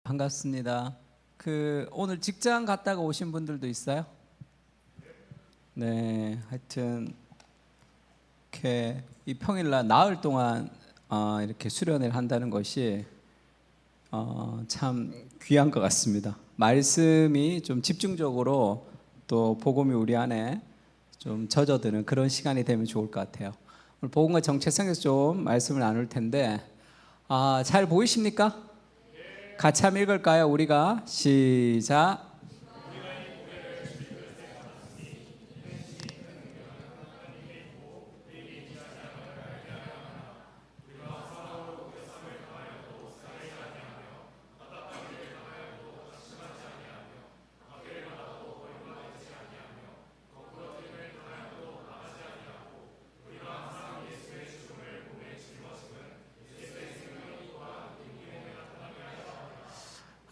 반갑습니다. 오늘 직장 갔다가 오신 분들도 있어요? 네, 하여튼 이렇게 이 평일날 나흘 동안 이렇게 수련회를 한다는 것이 참 귀한 것 같습니다. 말씀이 좀 집중적으로 또 복음이 우리 안에 좀 젖어드는 그런 시간이 되면 좋을 것 같아요. 오늘 복음과 정체성에서 좀 말씀을 나눌 텐데 잘 보이십니까? 같이 한번 읽을까요? 우리가 시작.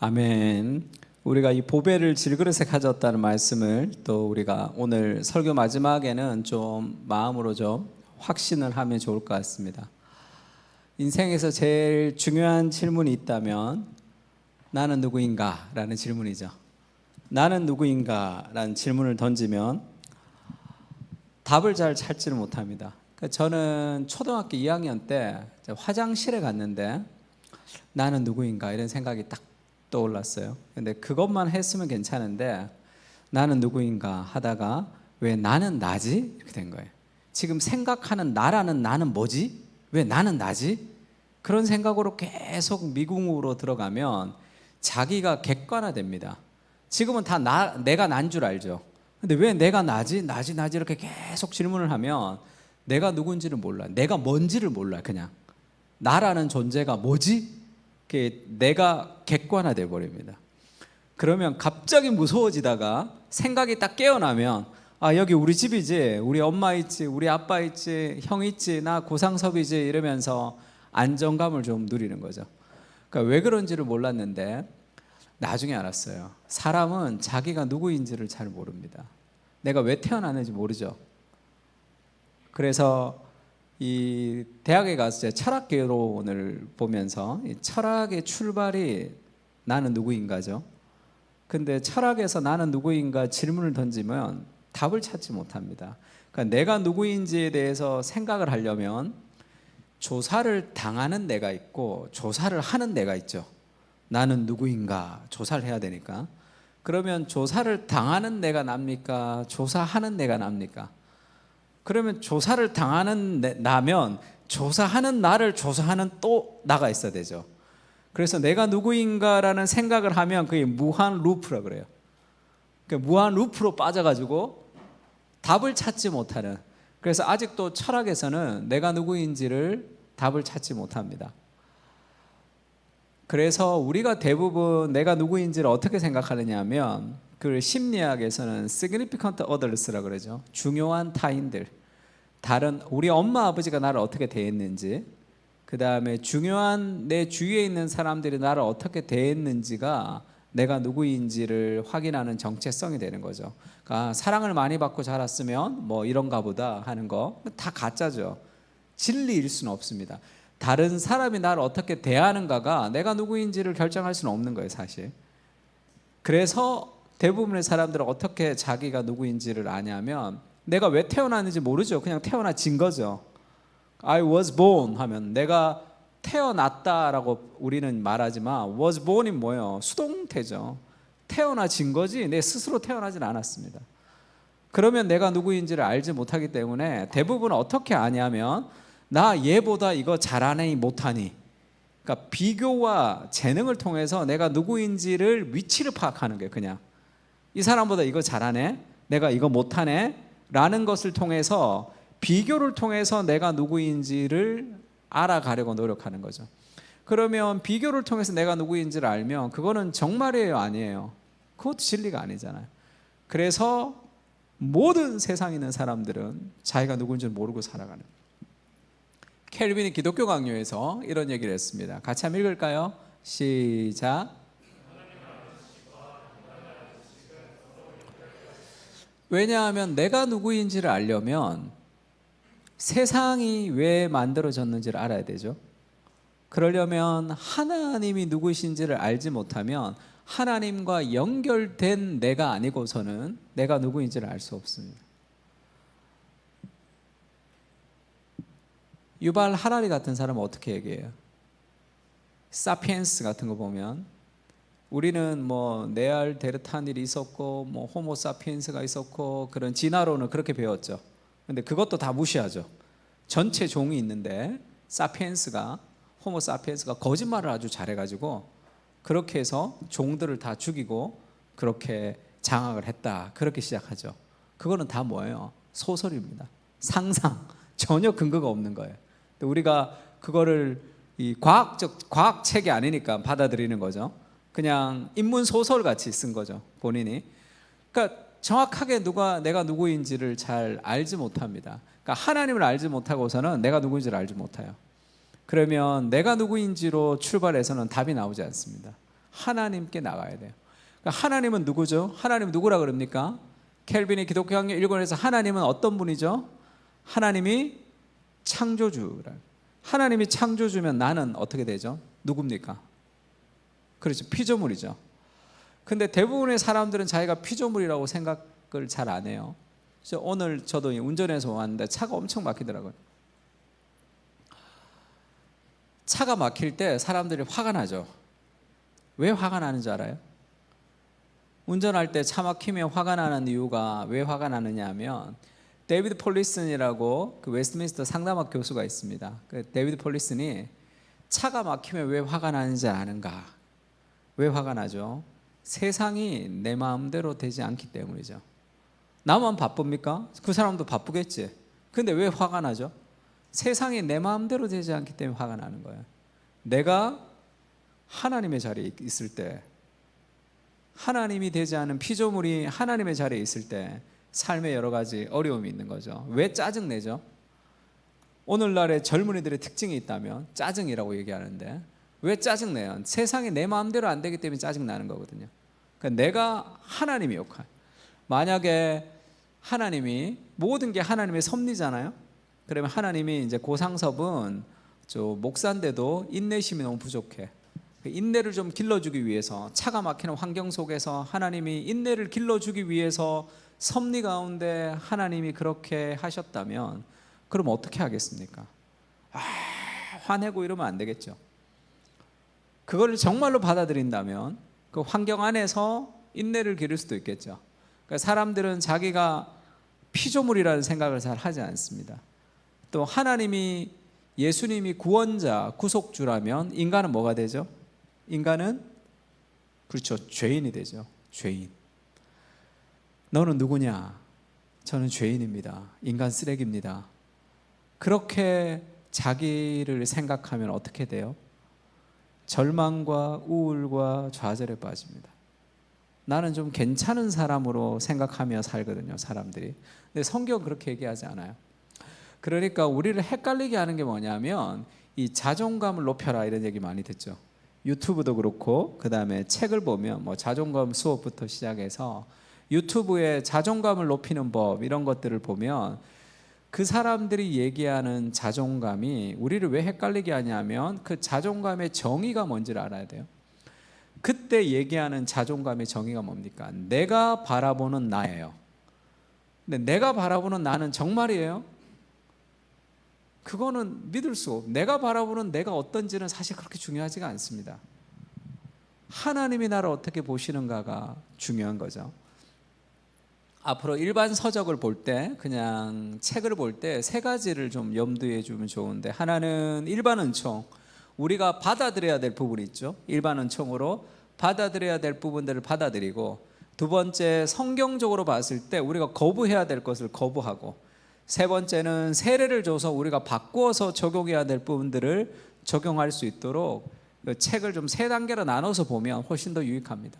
아멘. 우리가 이 보배를 질그릇에 가졌다는 말씀을 또 우리가 오늘 설교 마지막에는 좀 마음으로 좀 확신을 하면 좋을 것 같습니다. 인생에서 제일 중요한 질문이 있다면 나는 누구인가? 라는 질문이죠. 나는 누구인가? 라는 질문을 던지면 답을 잘 찾지를 못합니다. 저는 초등학교 2학년 때 화장실에 갔는데 나는 누구인가? 이런 생각이 딱 떠올랐어요. 근데 그것만 했으면 괜찮은데 나는 누구인가 하다가 왜 나는 나지? 이렇게 된 거예요. 지금 생각하는 나라는 나는 뭐지? 왜 나는 나지? 그런 생각으로 계속 미궁으로 들어가면 자기가 객관화됩니다. 지금은 다 내가 난 줄 알죠. 근데 왜 내가 나지? 나지 이렇게 계속 질문을 하면 내가 누군지를 몰라. 내가 뭔지를 몰라. 그냥 나라는 존재가 뭐지? 내가 객관화돼 버립니다. 그러면 갑자기 무서워지다가 생각이 딱 깨어나면 여기 우리 집이지, 우리 엄마 있지, 우리 아빠 있지, 형 있지, 나 고상섭이지 이러면서 안정감을 좀 누리는 거죠. 그러니까 왜 그런지를 몰랐는데 나중에 알았어요. 사람은 자기가 누구인지를 잘 모릅니다. 내가 왜 태어났는지 모르죠. 그래서 이 대학에 가서 철학개론을 보면서 이 철학의 출발이 나는 누구인가죠. 근데 철학에서 나는 누구인가 질문을 던지면 답을 찾지 못합니다. 그러니까 내가 누구인지에 대해서 생각을 하려면 조사를 당하는 내가 있고 조사를 하는 내가 있죠. 나는 누구인가 조사를 해야 되니까. 그러면 조사를 당하는 내가 납니까? 조사하는 내가 납니까? 그러면 조사를 당하는 나면 조사하는 나를 조사하는 또 나가 있어야 되죠. 그래서 내가 누구인가라는 생각을 하면 그게 무한 루프라 그래요. 그러니까 무한 루프로 빠져가지고 답을 찾지 못하는. 그래서 아직도 철학에서는 내가 누구인지를 답을 찾지 못합니다. 그래서 우리가 대부분 내가 누구인지를 어떻게 생각하느냐 하면 그 심리학에서는 significant others라고 그러죠. 중요한 타인들. 다른 우리 엄마 아버지가 나를 어떻게 대했는지, 그 다음에 중요한 내 주위에 있는 사람들이 나를 어떻게 대했는지가 내가 누구인지를 확인하는 정체성이 되는 거죠. 그러니까 사랑을 많이 받고 자랐으면 뭐 이런가 보다 하는 거 다 가짜죠. 진리일 수는 없습니다. 다른 사람이 나를 어떻게 대하는가가 내가 누구인지를 결정할 수는 없는 거예요, 사실. 그래서 대부분의 사람들은 어떻게 자기가 누구인지를 아냐면 내가 왜 태어났는지 모르죠. 그냥 태어나진 거죠. I was born 하면 내가 태어났다라고 우리는 말하지만 was born이 뭐예요? 수동태죠. 태어나진 거지 내 스스로 태어나진 않았습니다. 그러면 내가 누구인지를 알지 못하기 때문에 대부분 어떻게 아냐면 나 얘보다 이거 잘하니 못하니, 그러니까 비교와 재능을 통해서 내가 누구인지를 위치를 파악하는 거예요. 그냥 이 사람보다 이거 잘하네, 내가 이거 못하네 라는 것을 통해서 비교를 통해서 내가 누구인지를 알아가려고 노력하는 거죠. 그러면 비교를 통해서 내가 누구인지를 알면 그거는 정말이에요, 아니에요? 그것도 진리가 아니잖아요. 그래서 모든 세상에 있는 사람들은 자기가 누구인지 모르고 살아가는 거예요. 켈빈이 기독교 강요에서 이런 얘기를 했습니다. 같이 한번 읽을까요? 시작. 왜냐하면 내가 누구인지를 알려면 세상이 왜 만들어졌는지를 알아야 되죠. 그러려면 하나님이 누구신지를 알지 못하면 하나님과 연결된 내가 아니고서는 내가 누구인지를 알 수 없습니다. 유발 하라리 같은 사람은 어떻게 얘기해요? 사피엔스 같은 거 보면 우리는 뭐 네알데르탄일이 있었고 뭐 호모 사피엔스가 있었고 그런 진화론을 그렇게 배웠죠. 근데 그것도 다 무시하죠. 전체 종이 있는데 사피엔스가 호모 사피엔스가 거짓말을 아주 잘해가지고 그렇게 해서 종들을 다 죽이고 그렇게 장악을 했다. 그렇게 시작하죠. 그거는 다 뭐예요? 소설입니다. 상상. 전혀 근거가 없는 거예요. 우리가 그거를 이 과학 책이 아니니까 받아들이는 거죠. 그냥 인문 소설 같이 쓴 거죠. 본인이. 그러니까 정확하게 내가 누구인지를 잘 알지 못합니다. 그러니까 하나님을 알지 못하고서는 내가 누구인지를 알지 못해요. 그러면 내가 누구인지로 출발해서는 답이 나오지 않습니다. 하나님께 나가야 돼요. 그러니까 하나님은 누구죠? 하나님 누구라 그럽니까? 켈빈이 기독교 학력 1권에서 하나님은 어떤 분이죠? 하나님이 창조주라. 하나님이 창조주면 나는 어떻게 되죠? 누굽니까? 그렇죠. 피조물이죠. 근데 대부분의 사람들은 자기가 피조물이라고 생각을 잘 안 해요. 그래서 오늘 저도 운전해서 왔는데 차가 엄청 막히더라고요. 차가 막힐 때 사람들이 화가 나죠. 왜 화가 나는지 알아요? 운전할 때 차 막히면 화가 나는 이유가 왜 화가 나느냐 하면 데이비드 폴리슨이라고 그 웨스트민스터 상담학 교수가 있습니다. 그 데이비드 폴리슨이 차가 막히면 왜 화가 나는지 아는가? 왜 화가 나죠? 세상이 내 마음대로 되지 않기 때문이죠. 나만 바쁩니까? 그 사람도 바쁘겠지. 근데 왜 화가 나죠? 세상이 내 마음대로 되지 않기 때문에 화가 나는 거예요. 내가 하나님의 자리에 있을 때, 하나님이 되지 않은 피조물이 하나님의 자리에 있을 때 삶에 여러 가지 어려움이 있는 거죠. 왜 짜증내죠? 오늘날의 젊은이들의 특징이 있다면 짜증이라고 얘기하는데 왜 짜증내요? 세상이 내 마음대로 안 되기 때문에 짜증나는 거거든요. 그러니까 내가 하나님의 역할. 만약에 하나님이 모든 게 하나님의 섭리잖아요. 그러면 하나님이 이제 고상섭은 저 목사인데도 인내심이 너무 부족해. 인내를 좀 길러주기 위해서 차가 막히는 환경 속에서 하나님이 인내를 길러주기 위해서 섭리 가운데 하나님이 그렇게 하셨다면 그럼 어떻게 하겠습니까? 화내고 이러면 안 되겠죠. 그걸 정말로 받아들인다면 그 환경 안에서 인내를 기를 수도 있겠죠. 그러니까 사람들은 자기가 피조물이라는 생각을 잘 하지 않습니다. 또 하나님이 예수님이 구원자, 구속주라면 인간은 뭐가 되죠? 인간은 그렇죠. 죄인이 되죠. 죄인. 너는 누구냐? 저는 죄인입니다. 인간 쓰레기입니다. 그렇게 자기를 생각하면 어떻게 돼요? 절망과 우울과 좌절에 빠집니다. 나는 좀 괜찮은 사람으로 생각하며 살거든요, 사람들이. 근데 성경은 그렇게 얘기하지 않아요. 그러니까 우리를 헷갈리게 하는 게 뭐냐면 이 자존감을 높여라 이런 얘기 많이 듣죠. 유튜브도 그렇고 그 다음에 책을 보면 뭐 자존감 수업부터 시작해서 유튜브에 자존감을 높이는 법 이런 것들을 보면 그 사람들이 얘기하는 자존감이 우리를 왜 헷갈리게 하냐면 그 자존감의 정의가 뭔지를 알아야 돼요. 그때 얘기하는 자존감의 정의가 뭡니까? 내가 바라보는 나예요. 근데 내가 바라보는 나는 정말이에요? 그거는 믿을 수 없고 내가 바라보는 내가 어떤지는 사실 그렇게 중요하지가 않습니다. 하나님이 나를 어떻게 보시는가가 중요한 거죠. 앞으로 일반 서적을 볼 때 그냥 책을 볼 때 세 가지를 좀 염두에 두면 좋은데 하나는 일반 은총, 우리가 받아들여야 될 부분이 있죠. 일반 은총으로 받아들여야 될 부분들을 받아들이고 두 번째 성경적으로 봤을 때 우리가 거부해야 될 것을 거부하고 세 번째는 세례를 줘서 우리가 바꾸어서 적용해야 될 부분들을 적용할 수 있도록 그 책을 좀 세 단계로 나눠서 보면 훨씬 더 유익합니다.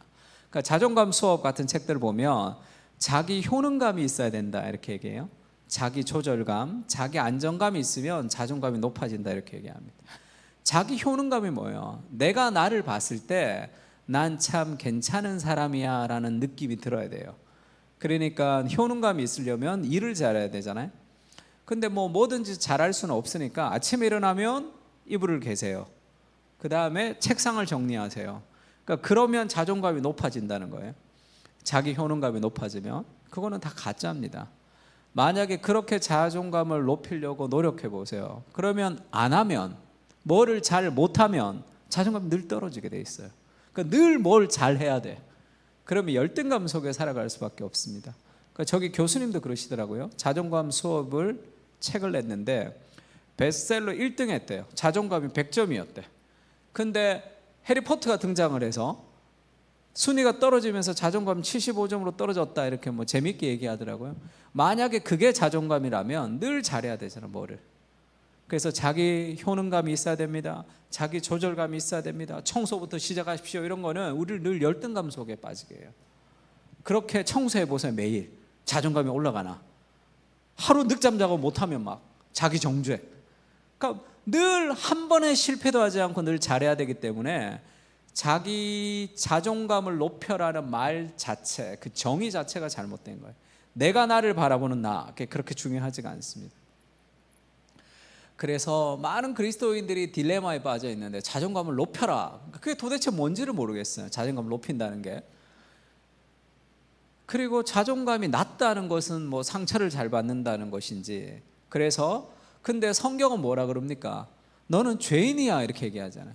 그러니까 자존감 수업 같은 책들을 보면 자기 효능감이 있어야 된다 이렇게 얘기해요. 자기 조절감, 자기 안정감이 있으면 자존감이 높아진다 이렇게 얘기합니다. 자기 효능감이 뭐예요? 내가 나를 봤을 때 난 참 괜찮은 사람이야 라는 느낌이 들어야 돼요. 그러니까 효능감이 있으려면 일을 잘해야 되잖아요. 근데 뭐 뭐든지 잘할 수는 없으니까 아침에 일어나면 이불을 개세요. 그 다음에 책상을 정리하세요. 그러니까 그러면 자존감이 높아진다는 거예요. 자기 효능감이 높아지면. 그거는 다 가짜입니다. 만약에 그렇게 자존감을 높이려고 노력해 보세요. 그러면 안 하면, 뭐를 잘 못하면 자존감이 늘 떨어지게 돼 있어요. 그러니까 늘 뭘 잘해야 돼. 그러면 열등감 속에 살아갈 수밖에 없습니다. 그러니까 저기 교수님도 그러시더라고요. 자존감 수업을 책을 냈는데 베스트셀러 1등 했대요. 자존감이 100점이었대. 근데 해리포터가 등장을 해서 순위가 떨어지면서 자존감 75점으로 떨어졌다, 이렇게 뭐 재밌게 얘기하더라고요. 만약에 그게 자존감이라면 늘 잘해야 되잖아, 뭐를. 그래서 자기 효능감이 있어야 됩니다. 자기 조절감이 있어야 됩니다. 청소부터 시작하십시오. 이런 거는 우리를 늘 열등감 속에 빠지게 해요. 그렇게 청소해 보세요. 매일 자존감이 올라가나. 하루 늦잠 자고 못하면 막 자기 정죄. 그러니까 늘 한 번에 실패도 하지 않고 늘 잘해야 되기 때문에 자기 자존감을 높여라는 말 자체, 그 정의 자체가 잘못된 거예요. 내가 나를 바라보는 나, 그렇게 중요하지가 않습니다. 그래서 많은 그리스도인들이 딜레마에 빠져 있는데, 자존감을 높여라, 그게 도대체 뭔지를 모르겠어요. 자존감을 높인다는 게. 그리고 자존감이 낮다는 것은 뭐 상처를 잘 받는다는 것인지. 그래서 근데 성경은 뭐라 그럽니까? 너는 죄인이야, 이렇게 얘기하잖아요.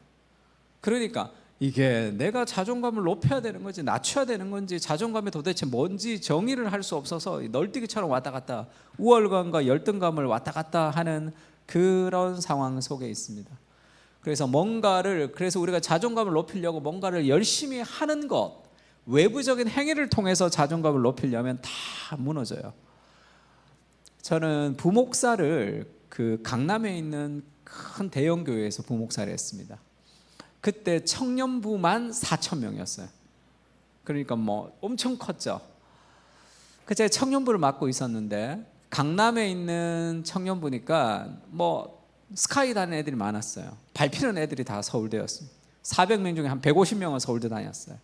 그러니까 이게 내가 자존감을 높여야 되는 건지 낮춰야 되는 건지, 자존감이 도대체 뭔지 정의를 할 수 없어서 널뛰기처럼 왔다 갔다, 우월감과 열등감을 왔다 갔다 하는 그런 상황 속에 있습니다. 그래서 그래서 우리가 자존감을 높이려고 뭔가를 열심히 하는 것, 외부적인 행위를 통해서 자존감을 높이려면 다 무너져요. 저는 부목사를 그 강남에 있는 큰 대형 교회에서 부목사를 했습니다. 그때 청년부만 4,000명이었어요. 그러니까 뭐 엄청 컸죠. 제가 청년부를 맡고 있었는데 강남에 있는 청년부니까 뭐 스카이 다니는 애들이 많았어요. 밟히는 애들이 다 서울대였습니다. 400명 중에 한 150명은 서울대 다녔어요.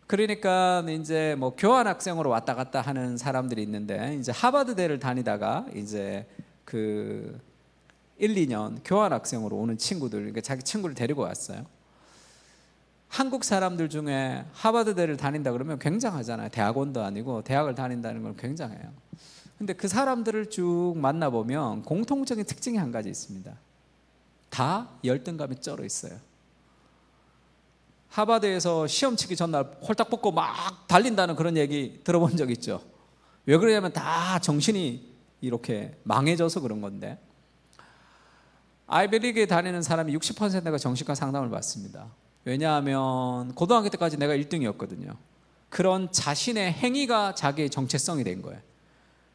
그러니까 이제 뭐 교환 학생으로 왔다 갔다 하는 사람들이 있는데, 이제 하버드대를 다니다가 이제 그 1, 2년 교환 학생으로 오는 친구들, 그러니까 자기 친구를 데리고 왔어요. 한국 사람들 중에 하버드대를 다닌다 그러면 굉장하잖아요. 대학원도 아니고 대학을 다닌다는 건 굉장해요. 근데 그 사람들을 쭉 만나보면 공통적인 특징이 한 가지 있습니다. 다 열등감이 쩔어 있어요. 하버드에서 시험 치기 전날 홀딱 벗고 막 달린다는 그런 얘기 들어본 적 있죠? 왜 그러냐면 다 정신이 이렇게 망해져서 그런 건데, 아이비리그에 다니는 사람이 60%가 정신과 상담을 받습니다. 왜냐하면 고등학교 때까지 내가 1등이었거든요. 그런 자신의 행위가 자기의 정체성이 된 거예요.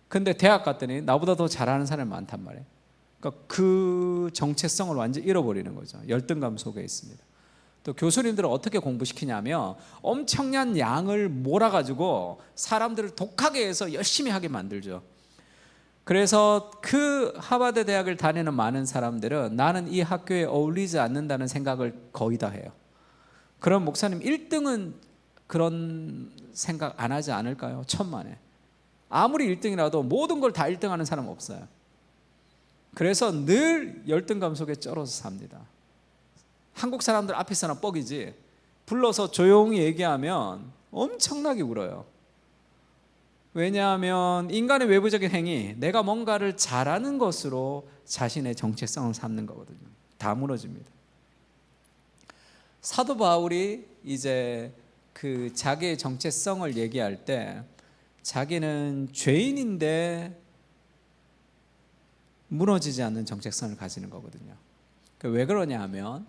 근데 대학 갔더니 나보다 더 잘하는 사람이 많단 말이에요. 그러니까 그 정체성을 완전히 잃어버리는 거죠. 열등감 속에 있습니다. 또 교수님들은 어떻게 공부시키냐면 엄청난 양을 몰아가지고 사람들을 독하게 해서 열심히 하게 만들죠. 그래서 그 하버드 대학을 다니는 많은 사람들은 나는 이 학교에 어울리지 않는다는 생각을 거의 다 해요. 그럼 목사님 1등은 그런 생각 안 하지 않을까요? 천만에. 아무리 1등이라도 모든 걸 다 1등하는 사람은 없어요. 그래서 늘 열등감 속에 쩔어서 삽니다. 한국 사람들 앞에서는 뻑이지, 불러서 조용히 얘기하면 엄청나게 울어요. 왜냐하면 인간의 외부적인 행위, 내가 뭔가를 잘하는 것으로 자신의 정체성을 삼는 거거든요. 다 무너집니다. 사도 바울이 이제 그 자기의 정체성을 얘기할 때 자기는 죄인인데 무너지지 않는 정체성을 가지는 거거든요. 왜 그러냐 하면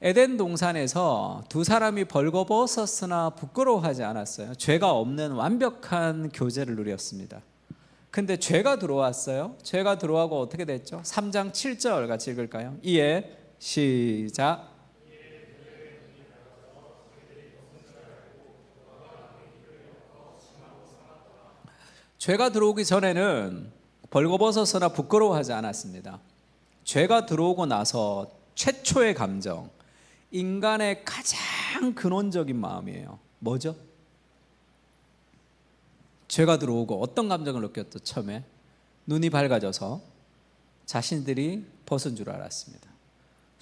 에덴 동산에서 두 사람이 벌거벗었으나 부끄러워하지 않았어요. 죄가 없는 완벽한 교제를 누렸습니다. 근데 죄가 들어왔어요. 죄가 들어오고 어떻게 됐죠? 3장 7절 같이 읽을까요? 이에 시작. 죄가 들어오기 전에는 벌거벗었으나 부끄러워하지 않았습니다. 죄가 들어오고 나서 최초의 감정, 인간의 가장 근원적인 마음이에요. 뭐죠? 죄가 들어오고 어떤 감정을 느꼈죠? 처음에 눈이 밝아져서 자신들이 벗은 줄 알았습니다.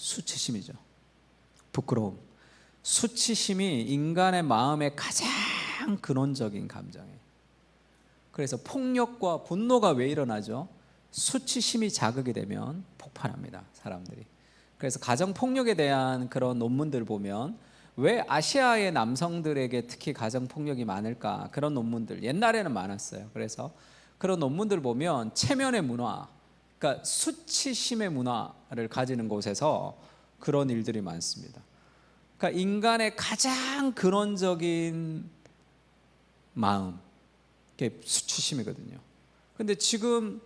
수치심이죠. 부끄러움. 수치심이 인간의 마음의 가장 근원적인 감정이에요. 그래서 폭력과 분노가 왜 일어나죠? 수치심이 자극이 되면 폭발합니다, 사람들이. 그래서 가정폭력에 대한 그런 논문들 보면 왜 아시아의 남성들에게 특히 가정폭력이 많을까? 그런 논문들 옛날에는 많았어요. 그래서 그런 논문들 보면 체면의 문화, 그러니까 수치심의 문화를 가지는 곳에서 그런 일들이 많습니다. 그러니까 인간의 가장 근원적인 마음, 그게 수치심이거든요. 근데 지금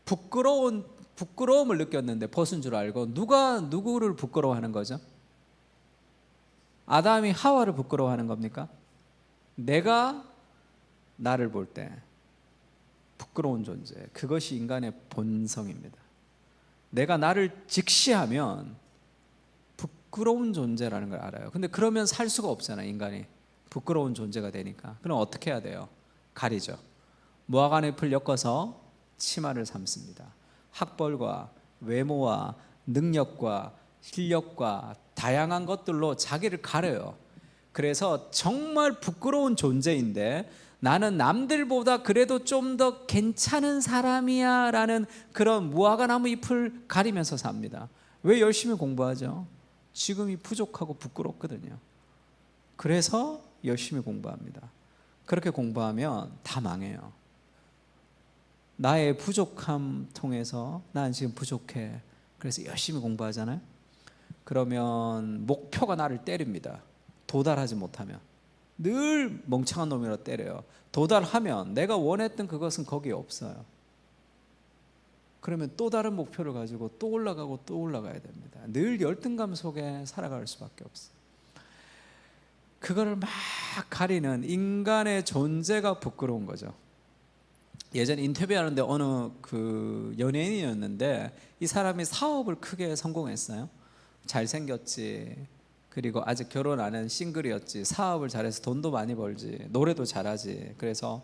부끄러움을 느꼈는데 벗은 줄 알고 누가 누구를 부끄러워하는 거죠? 아담이 하와를 부끄러워하는 겁니까? 내가 나를 볼 때 부끄러운 존재, 그것이 인간의 본성입니다. 내가 나를 직시하면 부끄러운 존재라는 걸 알아요. 근데 그러면 살 수가 없잖아요, 인간이. 부끄러운 존재가 되니까. 그럼 어떻게 해야 돼요? 가리죠. 무화과잎을 엮어서 치마를 삼습니다. 학벌과 외모와 능력과 실력과 다양한 것들로 자기를 가려요. 그래서 정말 부끄러운 존재인데 나는 남들보다 그래도 좀 더 괜찮은 사람이야 라는 그런 무화과나무 잎을 가리면서 삽니다. 왜 열심히 공부하죠? 지금이 부족하고 부끄럽거든요. 그래서 열심히 공부합니다. 그렇게 공부하면 다 망해요. 나의 부족함 통해서 난 지금 부족해. 그래서 열심히 공부하잖아요. 그러면 목표가 나를 때립니다. 도달하지 못하면 늘 멍청한 놈이라 때려요. 도달하면 내가 원했던 그것은 거기에 없어요. 그러면 또 다른 목표를 가지고 또 올라가고 또 올라가야 됩니다. 늘 열등감 속에 살아갈 수밖에 없어요. 그거를 막 가리는 인간의 존재가 부끄러운 거죠. 예전에 인터뷰하는데 어느 그 연예인이었는데 이 사람이 사업을 크게 성공했어요. 잘생겼지, 그리고 아직 결혼 안 한 싱글이었지, 사업을 잘해서 돈도 많이 벌지, 노래도 잘하지. 그래서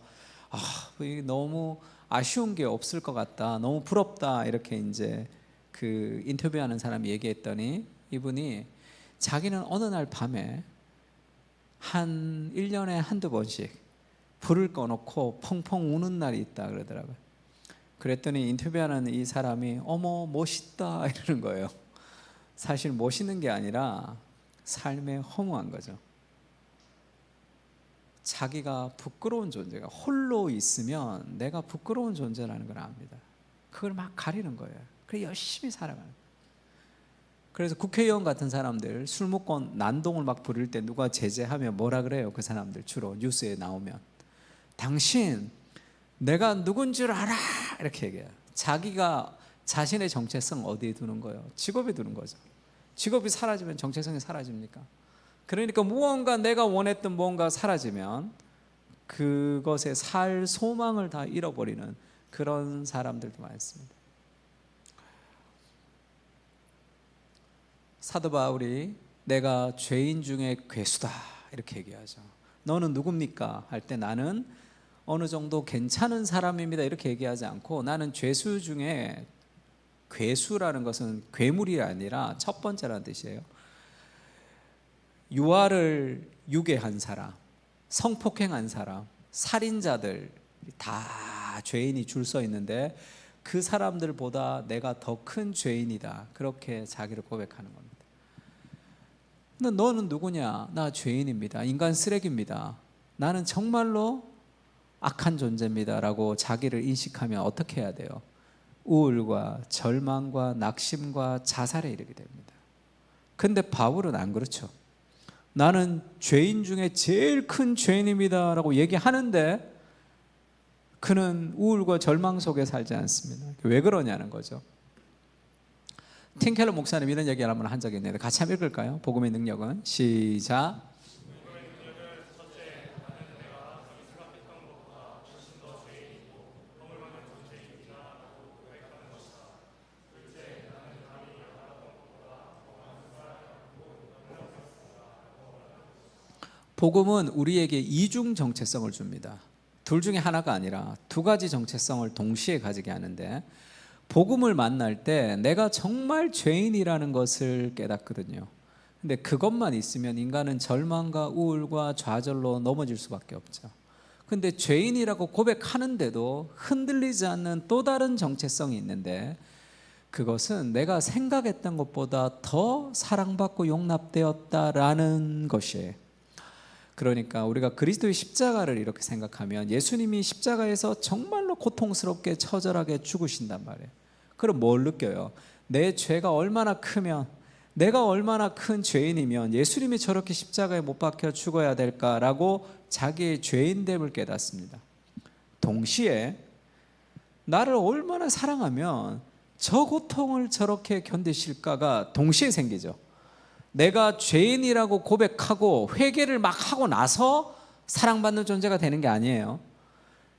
너무 아쉬운 게 없을 것 같다, 너무 부럽다, 이렇게 이제 그 인터뷰하는 사람이 얘기했더니 이분이 자기는 어느 날 밤에 한 1년에 한두 번씩 불을 꺼놓고 펑펑 우는 날이 있다 그러더라고요. 그랬더니 인터뷰하는 이 사람이 어머 멋있다 이러는 거예요. 사실 멋있는 게 아니라 삶에 허무한 거죠. 자기가 부끄러운 존재가 홀로 있으면 내가 부끄러운 존재라는 걸 압니다. 그걸 막 가리는 거예요. 그래서 열심히 살아가는 거예요. 그래서 국회의원 같은 사람들 술 먹고 난동을 막 부릴 때 누가 제재하면 뭐라 그래요? 그 사람들 주로 뉴스에 나오면 당신 내가 누군 줄 알아? 이렇게 얘기해요. 자기가 자신의 정체성 어디에 두는 거예요? 직업에 두는 거죠. 직업이 사라지면 정체성이 사라집니까? 그러니까 무언가 내가 원했던 무언가 사라지면 그것에 살 소망을 다 잃어버리는 그런 사람들도 많습니다. 사도 바울이 내가 죄인 중에 괴수다 이렇게 얘기하죠. 너는 누굽니까? 할 때 나는 어느 정도 괜찮은 사람입니다 이렇게 얘기하지 않고 나는 죄수 중에, 괴수라는 것은 괴물이 아니라 첫 번째라는 뜻이에요. 유아를 유괴한 사람, 성폭행한 사람, 살인자들 다 죄인이 줄 서 있는데 그 사람들보다 내가 더 큰 죄인이다, 그렇게 자기를 고백하는 겁니다. 근데 너는 누구냐? 나 죄인입니다. 인간 쓰레기입니다. 나는 정말로 악한 존재입니다 라고 자기를 인식하면 어떻게 해야 돼요? 우울과 절망과 낙심과 자살에 이르게 됩니다. 근데 바울은 안 그렇죠. 나는 죄인 중에 제일 큰 죄인입니다 라고 얘기하는데 그는 우울과 절망 속에 살지 않습니다. 왜 그러냐는 거죠. 팀 켈러 목사님 이런 얘기를 한번 한 적이 있는데 같이 한번 읽을까요? 복음의 능력은 시작. 복음은 우리에게 이중 정체성을 줍니다. 둘 중에 하나가 아니라 두 가지 정체성을 동시에 가지게 하는데 복음을 만날 때 내가 정말 죄인이라는 것을 깨닫거든요. 근데 그것만 있으면 인간은 절망과 우울과 좌절로 넘어질 수밖에 없죠. 근데 죄인이라고 고백하는데도 흔들리지 않는 또 다른 정체성이 있는데, 그것은 내가 생각했던 것보다 더 사랑받고 용납되었다라는 것이에요. 그러니까 우리가 그리스도의 십자가를 이렇게 생각하면 예수님이 십자가에서 정말로 고통스럽게 처절하게 죽으신단 말이에요. 그럼 뭘 느껴요? 내 죄가 얼마나 크면, 내가 얼마나 큰 죄인이면 예수님이 저렇게 십자가에 못 박혀 죽어야 될까라고 자기의 죄인됨을 깨닫습니다. 동시에 나를 얼마나 사랑하면 저 고통을 저렇게 견디실까가 동시에 생기죠. 내가 죄인이라고 고백하고 회개를 막 하고 나서 사랑받는 존재가 되는 게 아니에요.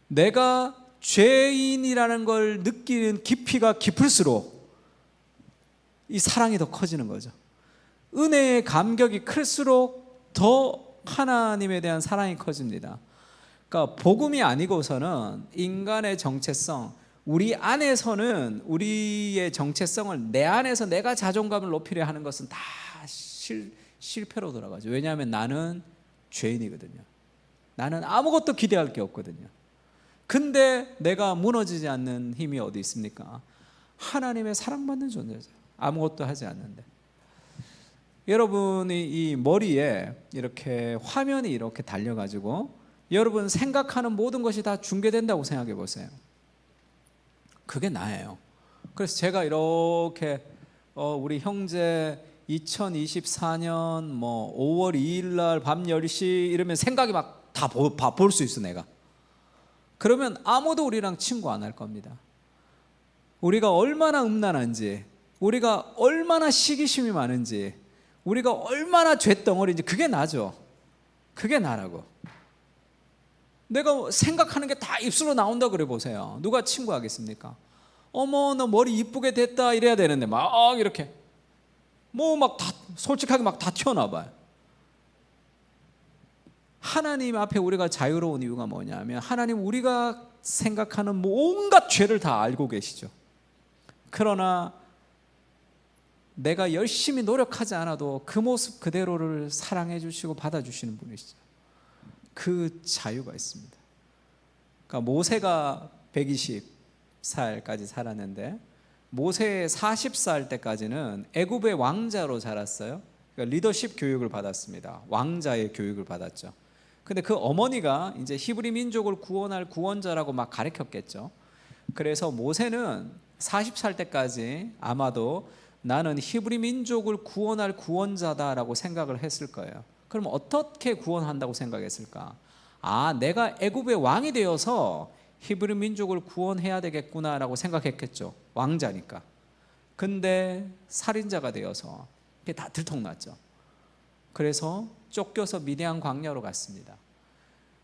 내가 죄인이라는 걸 느끼는 깊이가 깊을수록 이 사랑이 더 커지는 거죠. 은혜의 감격이 클수록 더 하나님에 대한 사랑이 커집니다. 그러니까 복음이 아니고서는 인간의 정체성, 우리 안에서는 우리의 정체성을 내 안에서 내가 자존감을 높이려 하는 것은 다 실패로 돌아가죠. 왜냐하면 나는 죄인이거든요. 나는 아무것도 기대할 게 없거든요. 근데 내가 무너지지 않는 힘이 어디 있습니까? 하나님의 사랑받는 존재죠. 아무것도 하지 않는데. 여러분이 이 머리에 이렇게 화면이 이렇게 달려가지고 여러분 생각하는 모든 것이 다 중계된다고 생각해 보세요. 그게 나예요. 그래서 제가 이렇게 우리 형제 2024년 5월 2일 날 밤 10시 이러면 생각이 막 다 볼 수 있어 내가. 그러면 아무도 우리랑 친구 안 할 겁니다. 우리가 얼마나 음란한지, 우리가 얼마나 시기심이 많은지, 우리가 얼마나 죄덩어리인지 그게 나죠. 그게 나라고. 내가 생각하는 게 다 입술로 나온다 그래 보세요. 누가 친구하겠습니까? 어머 너 머리 이쁘게 됐다 이래야 되는데 막 이렇게 막 다 솔직하게 막 다 튀어나와봐요. 하나님 앞에 우리가 자유로운 이유가 뭐냐면 하나님 우리가 생각하는 온갖 죄를 다 알고 계시죠. 그러나 내가 열심히 노력하지 않아도 그 모습 그대로를 사랑해 주시고 받아주시는 분이시죠. 그 자유가 있습니다. 그러니까 모세가 120살까지 살았는데 모세 40살 때까지는 애굽의 왕자로 자랐어요. 그러니까 리더십 교육을 받았습니다. 왕자의 교육을 받았죠. 근데 그 어머니가 이제 히브리 민족을 구원할 구원자라고 막 가르쳤겠죠. 그래서 모세는 40살 때까지 아마도 나는 히브리 민족을 구원할 구원자다라고 생각을 했을 거예요. 그럼 어떻게 구원한다고 생각했을까? 내가 애굽의 왕이 되어서 히브리 민족을 구원해야 되겠구나라고 생각했겠죠. 왕자니까. 근데 살인자가 되어서 그게 다 들통났죠. 그래서 쫓겨서 미디안 광야로 갔습니다.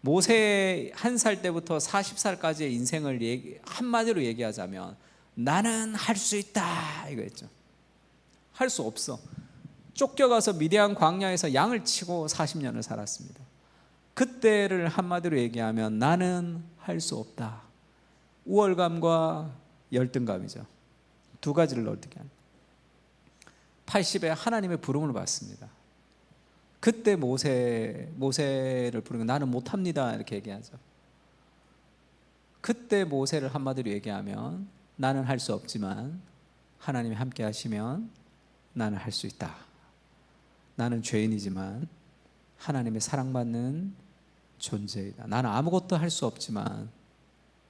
모세 1살 때부터 40살까지의 인생을 한마디로 얘기하자면 나는 할 수 있다 이거였죠. 할 수 없어. 쫓겨가서 미디안 광야에서 양을 치고 40년을 살았습니다. 그때를 한마디로 얘기하면 나는 할 수 없다. 우월감과 열등감이죠. 두 가지를 어떻게 하는 80에 하나님의 부름을 받습니다. 그때 모세를 부르면 나는 못합니다 이렇게 얘기하죠. 그때 모세를 한마디로 얘기하면 나는 할 수 없지만 하나님이 함께 하시면 나는 할 수 있다. 나는 죄인이지만 하나님의 사랑받는 존재이다. 나는 아무것도 할 수 없지만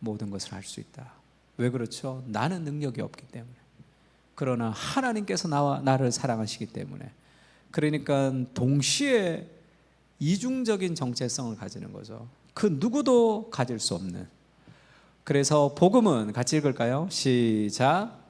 모든 것을 할 수 있다. 왜 그렇죠? 나는 능력이 없기 때문에. 그러나 하나님께서 나를 사랑하시기 때문에. 그러니까 동시에 이중적인 정체성을 가지는 거죠. 그 누구도 가질 수 없는. 그래서 복음은 같이 읽을까요? 시작.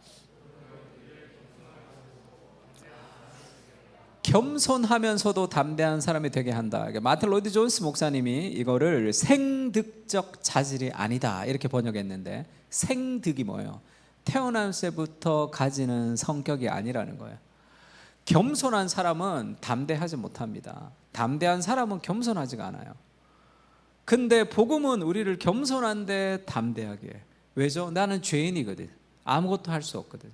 겸손하면서도 담대한 사람이 되게 한다. 마틴 로이드 존스 목사님이 이거를 생득적 자질이 아니다 이렇게 번역했는데, 생득이 뭐예요? 태어날 때부터 가지는 성격이 아니라는 거예요. 겸손한 사람은 담대하지 못합니다. 담대한 사람은 겸손하지가 않아요. 근데 복음은 우리를 겸손한데 담대하게 해. 왜죠? 나는 죄인이거든. 아무것도 할 수 없거든.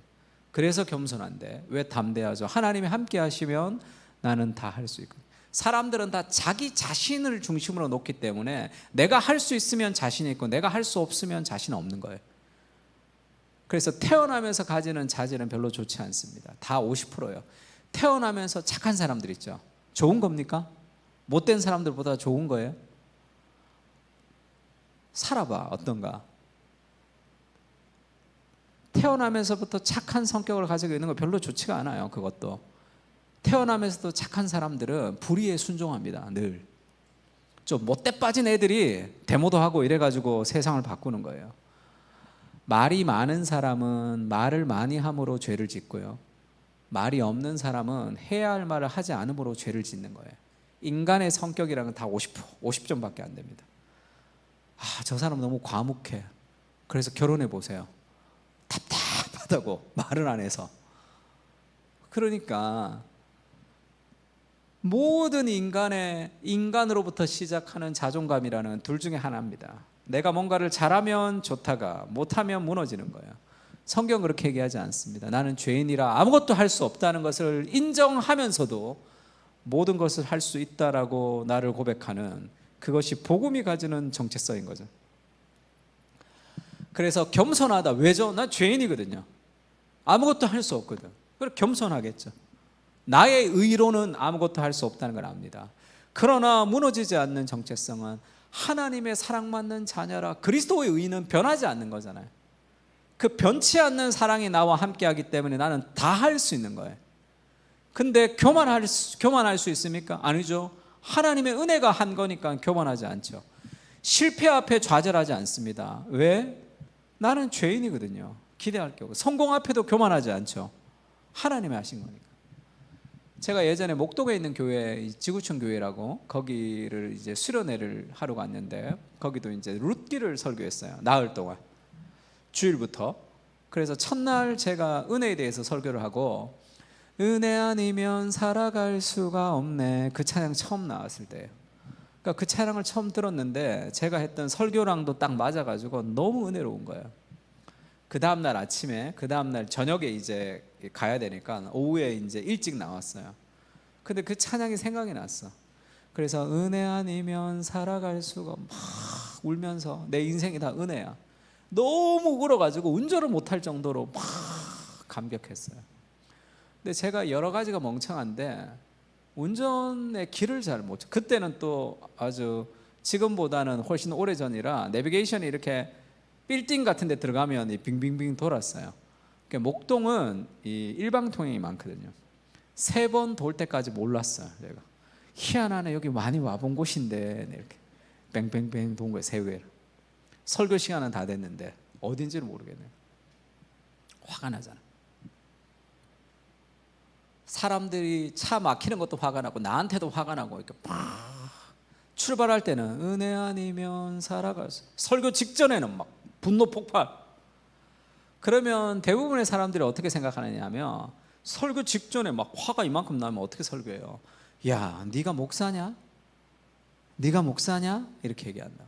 그래서 겸손한데 왜 담대하죠? 하나님이 함께 하시면 나는 다 할 수 있거든. 사람들은 다 자기 자신을 중심으로 놓기 때문에 내가 할 수 있으면 자신이 있고 내가 할 수 없으면 자신 없는 거예요. 그래서 태어나면서 가지는 자질은 별로 좋지 않습니다. 다 50%예요. 태어나면서 착한 사람들 있죠. 좋은 겁니까? 못된 사람들보다 좋은 거예요? 살아봐, 어떤가? 태어나면서부터 착한 성격을 가지고 있는 거 별로 좋지가 않아요. 그것도 태어나면서도 착한 사람들은 불의에 순종합니다. 늘 좀 못돼 빠진 애들이 데모도 하고 이래가지고 세상을 바꾸는 거예요. 말이 많은 사람은 말을 많이 함으로 죄를 짓고요, 말이 없는 사람은 해야 할 말을 하지 않음으로 죄를 짓는 거예요. 인간의 성격이랑은 다 50점밖에 안 됩니다. 저 사람 너무 과묵해. 그래서 결혼해 보세요. 답답하다고 말을 안 해서. 그러니까 모든 인간으로부터 시작하는 자존감이라는 둘 중에 하나입니다. 내가 뭔가를 잘하면 좋다가 못하면 무너지는 거예요. 성경은 그렇게 얘기하지 않습니다. 나는 죄인이라 아무것도 할 수 없다는 것을 인정하면서도 모든 것을 할 수 있다라고 나를 고백하는, 그것이 복음이 가지는 정체성인 거죠. 그래서 겸손하다. 왜죠? 난 죄인이거든요. 아무것도 할 수 없거든. 그래서 겸손하겠죠. 나의 의로는 아무것도 할 수 없다는 걸 압니다. 그러나 무너지지 않는 정체성은 하나님의 사랑받는 자녀라. 그리스도의 의는 변하지 않는 거잖아요. 그 변치 않는 사랑이 나와 함께하기 때문에 나는 다 할 수 있는 거예요. 근데 교만할 수 있습니까? 아니죠. 하나님의 은혜가 한 거니까 교만하지 않죠. 실패 앞에 좌절하지 않습니다. 왜? 나는 죄인이거든요. 기대할 게 없고. 성공 앞에도 교만하지 않죠. 하나님이 하신 거니까. 제가 예전에 목동에 있는 교회, 지구촌 교회라고, 거기를 이제 수련회를 하러 갔는데 거기도 이제 룻기를 설교했어요. 나흘 동안 주일부터. 그래서 첫날 제가 은혜에 대해서 설교를 하고, 은혜 아니면 살아갈 수가 없네, 그 찬양 처음 나왔을 때예요. 그러니까 그 찬양을 처음 들었는데 제가 했던 설교랑도 딱 맞아가지고 너무 은혜로운 거예요. 그 다음날 아침에, 그 다음날 저녁에 이제 가야 되니까 오후에 이제 일찍 나왔어요. 근데 그 찬양이 생각이 났어. 그래서 은혜 아니면 살아갈 수가, 막 울면서 내 인생이 다 은혜야. 너무 울어가지고 운전을 못할 정도로 막 감격했어요. 근데 제가 여러 가지가 멍청한데 운전의 길을 잘 못 쳐. 그때는 또 아주 지금보다는 훨씬 오래전이라 내비게이션이 이렇게 빌딩 같은 데 들어가면 빙빙빙 돌았어요. 목동은 이 일방통행이 많거든요. 3번 돌 때까지 몰랐어요. 제가 희한하네, 여기 많이 와본 곳인데, 이렇게 뺑뺑뺑 돈 거예요. 3개를. 설교 시간은 다 됐는데 어딘지를 모르겠네요. 화가 나잖아. 사람들이 차 막히는 것도 화가 나고 나한테도 화가 나고, 이렇게 막 출발할 때는 은혜 아니면 살아갈 수, 설교 직전에는 막 분노 폭발. 그러면 대부분의 사람들이 어떻게 생각하느냐 하면, 설교 직전에 막 화가 이만큼 나면 어떻게 설교해요? 야, 네가 목사냐? 네가 목사냐? 이렇게 얘기한다.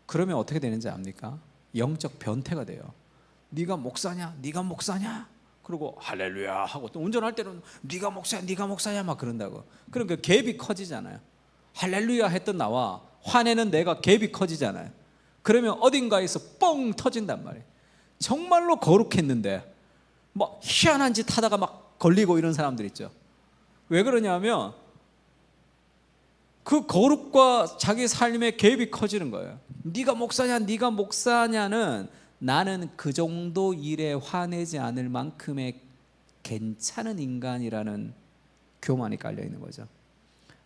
그러면 어떻게 되는지 압니까? 영적 변태가 돼요. 네가 목사냐? 네가 목사냐? 그리고 할렐루야 하고, 또 운전할 때는 네가 목사냐? 네가 목사냐? 막 그런다고. 그럼 그 갭이 커지잖아요. 할렐루야 했던 나와 화내는 내가 갭이 커지잖아요. 그러면 어딘가에서 뻥 터진단 말이에요. 정말로 거룩했는데 막 희한한 짓 하다가 막 걸리고 이런 사람들 있죠. 왜 그러냐면 그 거룩과 자기 삶의 갭이 커지는 거예요. 네가 목사냐, 네가 목사냐는 나는 그 정도 일에 화내지 않을 만큼의 괜찮은 인간이라는 교만이 깔려 있는 거죠.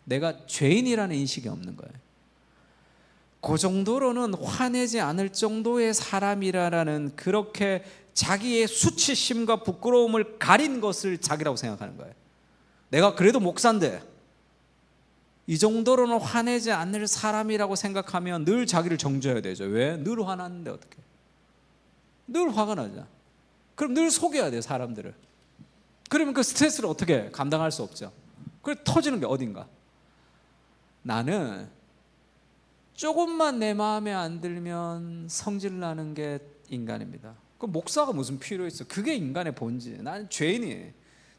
내가 죄인이라는 인식이 없는 거예요. 그 정도로는 화내지 않을 정도의 사람이라는, 그렇게 자기의 수치심과 부끄러움을 가린 것을 자기라고 생각하는 거예요. 내가 그래도 목사인데 이 정도로는 화내지 않을 사람이라고 생각하면 늘 자기를 정죄해야 되죠. 왜? 늘 화났는데 어떡해. 늘 화가 나잖아. 그럼 늘 속여야 돼요, 사람들을. 그러면 그 스트레스를 어떻게 감당할 수 없죠. 그래 터지는 게 어딘가. 나는 조금만 내 마음에 안 들면 성질 나는 게 인간입니다. 그 목사가 무슨 필요 있어? 그게 인간의 본질. 나는 죄인이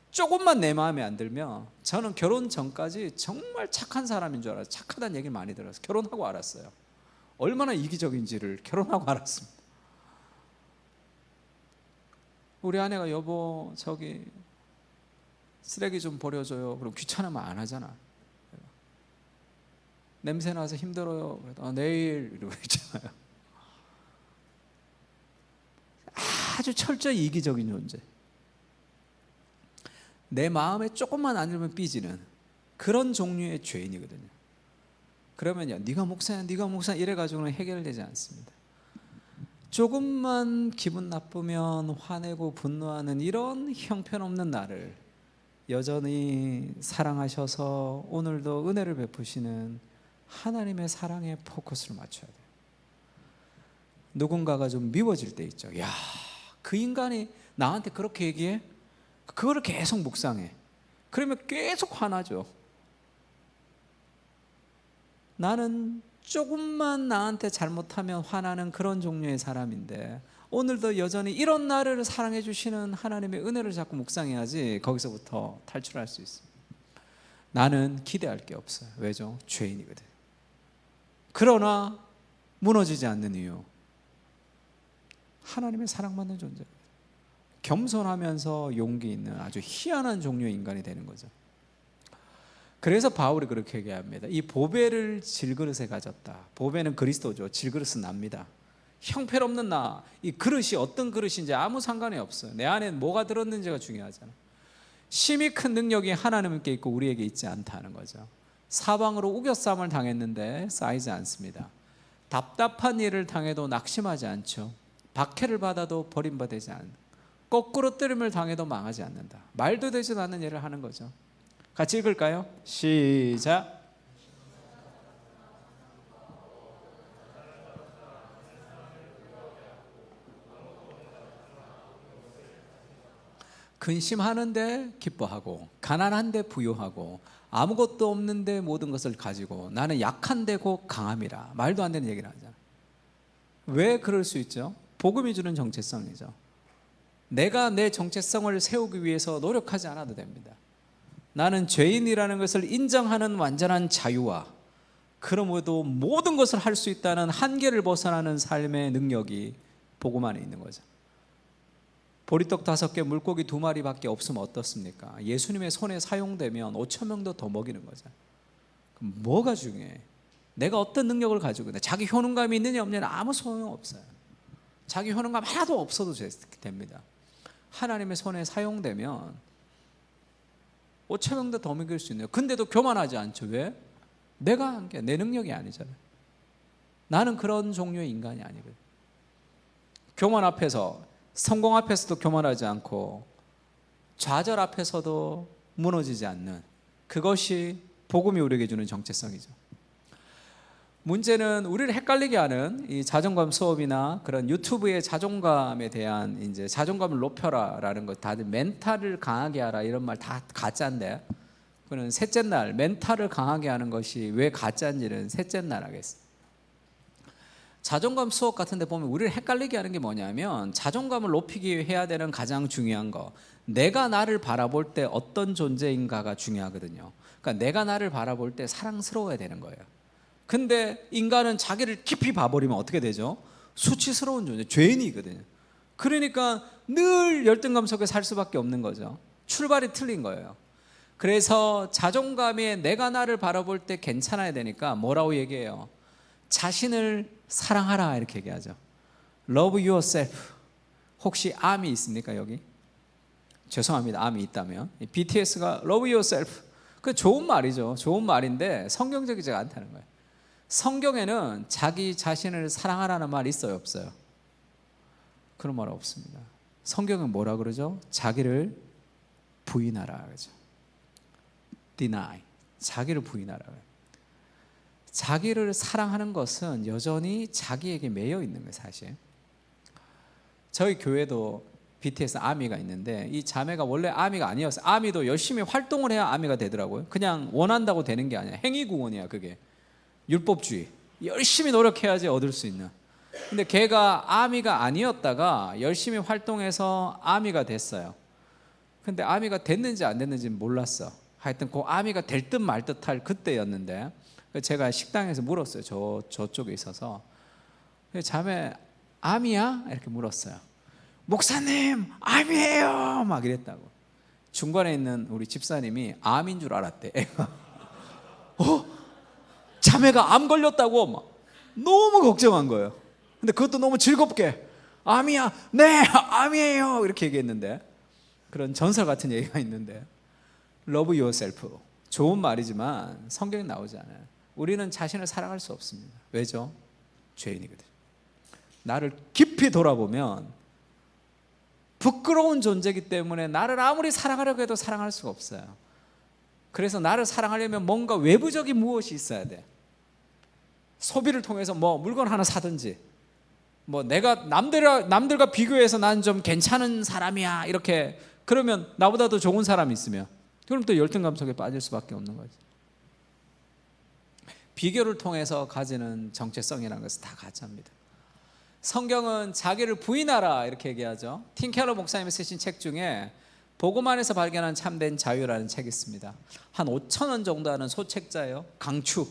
조금만 내 마음에 안 들면, 저는 결혼 전까지 정말 착한 사람인 줄 알았어요. 착하다는 얘기를 많이 들어서 결혼하고 알았어요. 얼마나 이기적인지를 결혼하고 알았습니다. 우리 아내가 여보 저기 쓰레기 좀 버려줘요. 그럼 귀찮으면 안 하잖아. 냄새 나서 힘들어요. 그래도 내일 이러고 있잖아요. 아주 철저히 이기적인 존재. 내 마음에 조금만 안 들면 삐지는 그런 종류의 죄인이거든요. 그러면요, 네가 목사야 이래가지고는 해결되지 않습니다. 조금만 기분 나쁘면 화내고 분노하는 이런 형편없는 나를 여전히 사랑하셔서 오늘도 은혜를 베푸시는 하나님의 사랑에 포커스를 맞춰야 돼요. 누군가가 좀 미워질 때 있죠. 야, 그 인간이 나한테 그렇게 얘기해? 그거를 계속 묵상해. 그러면 계속 화나죠. 나는 조금만 나한테 잘못하면 화나는 그런 종류의 사람인데, 오늘도 여전히 이런 나를 사랑해 주시는 하나님의 은혜를 자꾸 묵상해야지 거기서부터 탈출할 수 있습니다. 나는 기대할 게 없어요. 왜죠? 죄인이거든. 그러나 무너지지 않는 이유, 하나님의 사랑받는 존재거든. 겸손하면서 용기 있는 아주 희한한 종류의 인간이 되는 거죠. 그래서 바울이 그렇게 얘기합니다. 이 보배를 질그릇에 가졌다. 보배는 그리스도죠. 질그릇은 납니다. 형편없는 나, 이 그릇이 어떤 그릇인지 아무 상관이 없어요. 내 안에 뭐가 들었는지가 중요하잖아. 심히 큰 능력이 하나님께 있고 우리에게 있지 않다는 거죠. 사방으로 우겨쌈을 당했는데 쌓이지 않습니다. 답답한 일을 당해도 낙심하지 않죠. 박해를 받아도 버림받지 않는다. 거꾸로 뜨림을 당해도 망하지 않는다. 말도 되지도 않는 일을 하는 거죠. 같이 읽을까요? 시작. 근심하는데 기뻐하고, 가난한데 부유하고, 아무것도 없는데 모든 것을 가지고, 나는 약한데 곧 강함이라. 말도 안 되는 얘기를 하잖아. 왜 그럴 수 있죠? 복음이 주는 정체성이죠. 내가 내 정체성을 세우기 위해서 노력하지 않아도 됩니다. 나는 죄인이라는 것을 인정하는 완전한 자유와, 그럼에도 모든 것을 할 수 있다는 한계를 벗어나는 삶의 능력이 복음 안에 있는 거죠. 보리떡 5개, 물고기 2마리밖에 없으면 어떻습니까? 예수님의 손에 사용되면 5천 명도 더 먹이는 거죠. 그럼 뭐가 중요해? 내가 어떤 능력을 가지고 있냐? 자기 효능감이 있느냐 없느냐 아무 소용없어요. 자기 효능감 하나도 없어도 됩니다. 하나님의 손에 사용되면 5천 명도 더 먹일 수 있네요. 근데도 교만하지 않죠. 왜? 내가 한 게 내 능력이 아니잖아요. 나는 그런 종류의 인간이 아니거든요. 교만 앞에서, 성공 앞에서도 교만하지 않고, 좌절 앞에서도 무너지지 않는, 그것이 복음이 우리에게 주는 정체성이죠. 문제는 우리를 헷갈리게 하는 이 자존감 수업이나 그런 유튜브의 자존감에 대한, 이제 자존감을 높여라라는 것, 다들 멘탈을 강하게 하라 이런 말 다 가짜인데, 그는 셋째 날 멘탈을 강하게 하는 것이 왜 가짜인지는 셋째 날 하겠습니다. 자존감 수업 같은 데 보면 우리를 헷갈리게 하는 게 뭐냐면, 자존감을 높이기 위해 해야 되는 가장 중요한 거, 내가 나를 바라볼 때 어떤 존재인가가 중요하거든요. 그러니까 내가 나를 바라볼 때 사랑스러워야 되는 거예요. 근데 인간은 자기를 깊이 봐버리면 어떻게 되죠? 수치스러운 존재, 죄인이거든요. 그러니까 늘 열등감 속에 살 수밖에 없는 거죠. 출발이 틀린 거예요. 그래서 자존감에 내가 나를 바라볼 때 괜찮아야 되니까 뭐라고 얘기해요? 자신을 사랑하라 이렇게 얘기하죠. Love yourself. 혹시 암이 있습니까 여기? 죄송합니다, 암이 있다면. BTS가 Love yourself. 그 좋은 말이죠. 좋은 말인데 성경적이지 않다는 거예요. 성경에는 자기 자신을 사랑하라는 말이 있어요, 없어요? 그런 말 없습니다. 성경은 뭐라 그러죠? 자기를 부인하라 그러죠. Deny. 자기를 부인하라. 자기를 사랑하는 것은 여전히 자기에게 매여 있는 거예요, 사실. 저희 교회도 BTS 아미가 있는데, 이 자매가 원래 아미가 아니었어요. 아미도 열심히 활동을 해야 아미가 되더라고요. 그냥 원한다고 되는 게 아니야. 행위구원이야, 그게. 율법주의. 열심히 노력해야지 얻을 수 있는. 근데 걔가 아미가 아니었다가 열심히 활동해서 아미가 됐어요. 근데 아미가 됐는지 안 됐는지는 몰랐어. 하여튼 그 아미가 될 듯 말 듯할 그때였는데 제가 식당에서 물었어요. 저쪽에 있어서. 자매 아미야? 이렇게 물었어요. 목사님 아미예요 막 이랬다고. 중간에 있는 우리 집사님이 암인 줄 알았대. 애가 자매가 암 걸렸다고 막 너무 걱정한 거예요. 근데 그것도 너무 즐겁게 암이야, 네 암이에요 이렇게 얘기했는데, 그런 전설 같은 얘기가 있는데, Love yourself 좋은 말이지만 성경에 나오지 않아요. 우리는 자신을 사랑할 수 없습니다. 왜죠? 죄인이거든. 나를 깊이 돌아보면 부끄러운 존재이기 때문에 나를 아무리 사랑하려고 해도 사랑할 수가 없어요. 그래서 나를 사랑하려면 뭔가 외부적인 무엇이 있어야 돼. 소비를 통해서 뭐 물건 하나 사든지, 뭐 내가 남들과 비교해서 난 좀 괜찮은 사람이야 이렇게, 그러면 나보다 더 좋은 사람이 있으면 그럼 또 열등감 속에 빠질 수밖에 없는 거지. 비교를 통해서 가지는 정체성이라는 것은 다 가짜입니다. 성경은 자기를 부인하라 이렇게 얘기하죠. 팀 켈러 목사님이 쓰신 책 중에 복음 안에서 발견한 참된 자유라는 책이 있습니다. 한 5,000원 정도 하는 소책자예요. 강추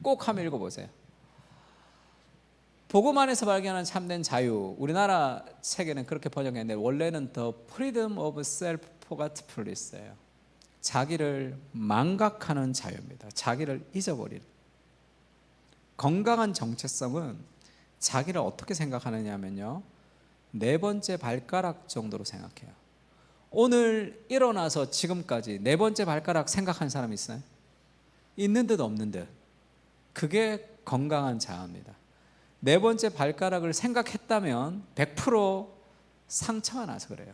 꼭 한번 읽어보세요. 복음 안에서 발견한 참된 자유, 우리나라 책에는 그렇게 번역했는데 원래는 The Freedom of Self-Forgetfulness예요. 자기를 망각하는 자유입니다. 자기를 잊어버리는. 건강한 정체성은 자기를 어떻게 생각하느냐면요, 네 번째 발가락 정도로 생각해요. 오늘 일어나서 지금까지 네 번째 발가락 생각한 사람 있어요? 있는 듯 없는 듯. 그게 건강한 자아입니다. 네 번째 발가락을 생각했다면 100% 상처가 나서 그래요.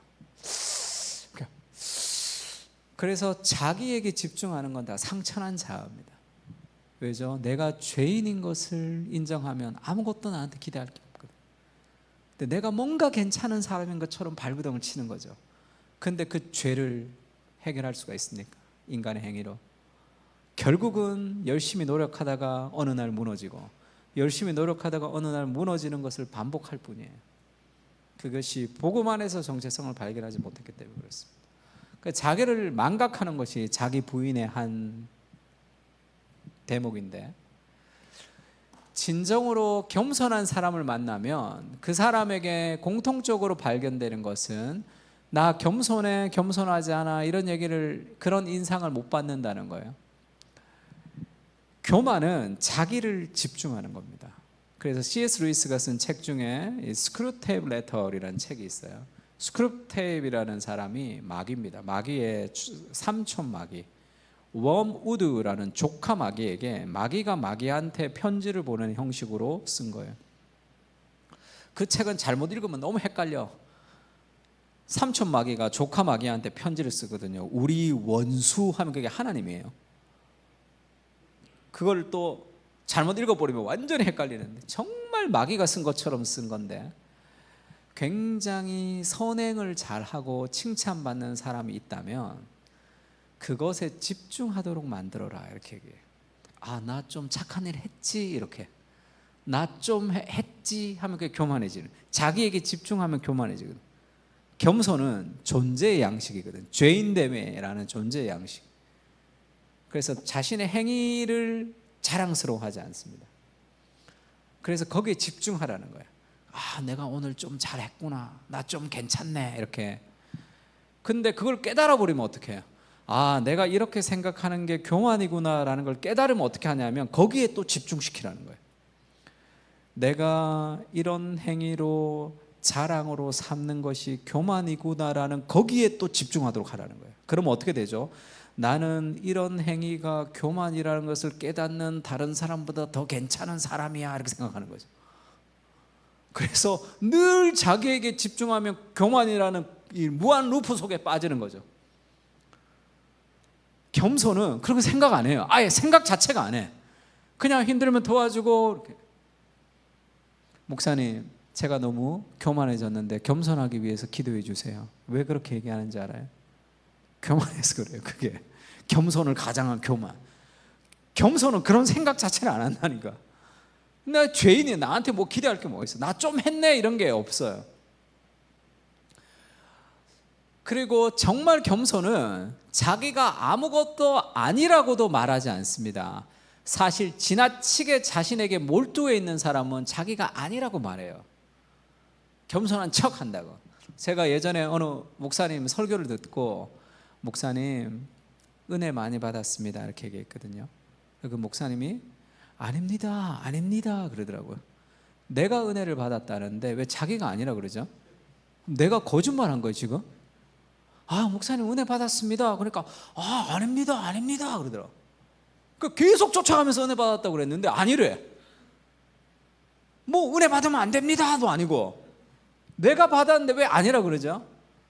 그래서 자기에게 집중하는 건 다 상처난 자아입니다. 왜죠? 내가 죄인인 것을 인정하면 아무것도 나한테 기대할 게 없거든. 근데 내가 뭔가 괜찮은 사람인 것처럼 발부동을 치는 거죠. 근데 그 죄를 해결할 수가 있습니까? 인간의 행위로. 결국은 열심히 노력하다가 어느 날 무너지고, 열심히 노력하다가 어느 날 무너지는 것을 반복할 뿐이에요. 그것이 복음 안에서 정체성을 발견하지 못했기 때문에 그렇습니다. 그러니까 자기를 망각하는 것이 자기 부인의 한 대목인데, 진정으로 겸손한 사람을 만나면 그 사람에게 공통적으로 발견되는 것은 나 겸손해, 겸손하지 않아 이런 얘기를, 그런 인상을 못 받는다는 거예요. 교만은 자기를 집중하는 겁니다. 그래서 C.S. 루이스가 쓴 책 중에 스크루테이프 레터라는 책이 있어요. 스크루테이프라는 사람이 마귀입니다. 마귀의 삼촌 마귀 웜우드라는 조카 마귀에게 마귀가 마귀한테 편지를 보내는 형식으로 쓴 거예요. 그 책은 잘못 읽으면 너무 헷갈려. 삼촌 마귀가 조카 마귀한테 편지를 쓰거든요. 우리 원수 하면 그게 하나님이에요. 그걸 또 잘못 읽어버리면 완전히 헷갈리는데, 정말 마귀가 쓴 것처럼 쓴 건데, 굉장히 선행을 잘하고 칭찬받는 사람이 있다면 그것에 집중하도록 만들어라 이렇게 얘기해요. 아, 나 좀 착한 일 했지 이렇게. 나 좀 했지 하면 그게 교만해지는. 자기에게 집중하면 교만해지거든. 겸손은 존재의 양식이거든. 죄인됨이라는 존재의 양식. 그래서 자신의 행위를 자랑스러워하지 않습니다. 그래서 거기에 집중하라는 거예요. 아, 내가 오늘 좀 잘했구나, 나 좀 괜찮네 이렇게. 근데 그걸 깨달아 버리면 어떻게 해요? 아, 내가 이렇게 생각하는 게 교만이구나라는 걸 깨달으면 어떻게 하냐면 거기에 또 집중시키라는 거예요. 내가 이런 행위로 자랑으로 삼는 것이 교만이구나라는 거기에 또 집중하도록 하라는 거예요. 그러면 어떻게 되죠? 나는 이런 행위가 교만이라는 것을 깨닫는 다른 사람보다 더 괜찮은 사람이야 이렇게 생각하는 거죠. 그래서 늘 자기에게 집중하면 교만이라는 이 무한 루프 속에 빠지는 거죠. 겸손은 그렇게 생각 안 해요. 아예 생각 자체가 안 해. 그냥 힘들면 도와주고. 이렇게. 목사님, 제가 너무 교만해졌는데 겸손하기 위해서 기도해 주세요. 왜 그렇게 얘기하는지 알아요? 교만해서 그래요. 그게 겸손을 가장한 교만. 겸손은 그런 생각 자체를 안 한다니까. 나 죄인이야. 나한테 뭐 기대할 게 뭐 있어. 나 좀 했네 이런 게 없어요. 그리고 정말 겸손은 자기가 아무것도 아니라고도 말하지 않습니다. 사실 지나치게 자신에게 몰두해 있는 사람은 자기가 아니라고 말해요. 겸손한 척 한다고. 제가 예전에 어느 목사님 설교를 듣고, 목사님 은혜 많이 받았습니다 이렇게 얘기했거든요. 그 목사님이 아닙니다 아닙니다 그러더라고요. 내가 은혜를 받았다는데 왜 자기가 아니라 그러죠? 내가 거짓말한 거예요 지금? 아 목사님 은혜 받았습니다 그러니까 아닙니다 아닙니다 그러더라고. 그 계속 쫓아가면서 은혜 받았다고 그랬는데 아니래. 뭐 은혜 받으면 안 됩니다도 아니고 내가 받았는데 왜 아니라 그러죠?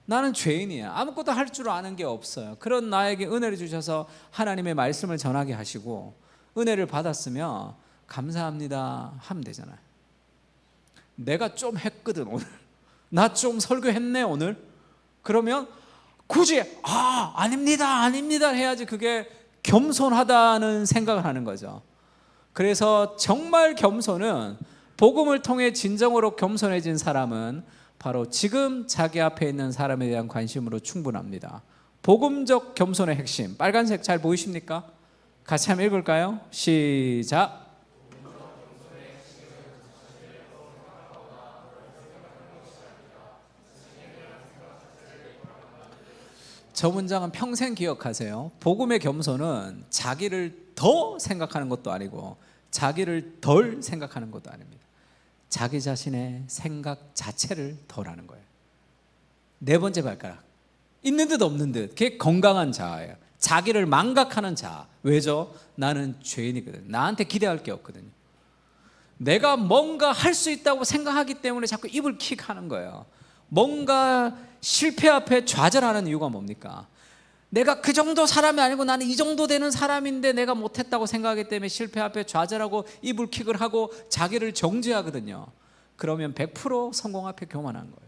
나는 죄인이야. 아무것도 할 줄 아는 게 없어요. 그런 나에게 은혜를 주셔서 하나님의 말씀을 전하게 하시고 은혜를 받았으면 감사합니다 하면 되잖아요. 내가 좀 했거든 오늘. 나 좀 설교했네 오늘. 그러면 굳이 아닙니다 아닙니다 해야지 그게 겸손하다는 생각을 하는 거죠. 그래서 정말 겸손은, 복음을 통해 진정으로 겸손해진 사람은 바로 지금 자기 앞에 있는 사람에 대한 관심으로 충분합니다. 복음적 겸손의 핵심, 빨간색 잘 보이십니까? 같이 한번 읽을까요? 시작. 저 문장은 평생 기억하세요. 복음의 겸손은 자기를 더 생각하는 것도 아니고 자기를 덜 생각하는 것도 아닙니다. 자기 자신의 생각 자체를 덜 하는 거예요. 네 번째 발가락, 있는 듯 없는 듯. 그게 건강한 자아예요. 자기를 망각하는 자아. 왜죠? 나는 죄인이거든. 나한테 기대할 게 없거든요. 내가 뭔가 할 수 있다고 생각하기 때문에 자꾸 입을 킥하는 거예요. 뭔가 실패 앞에 좌절하는 이유가 뭡니까? 내가 그 정도 사람이 아니고 나는 이 정도 되는 사람인데 내가 못했다고 생각하기 때문에 실패 앞에 좌절하고 이불킥을 하고 자기를 정죄하거든요. 그러면 100% 성공 앞에 교만한 거예요.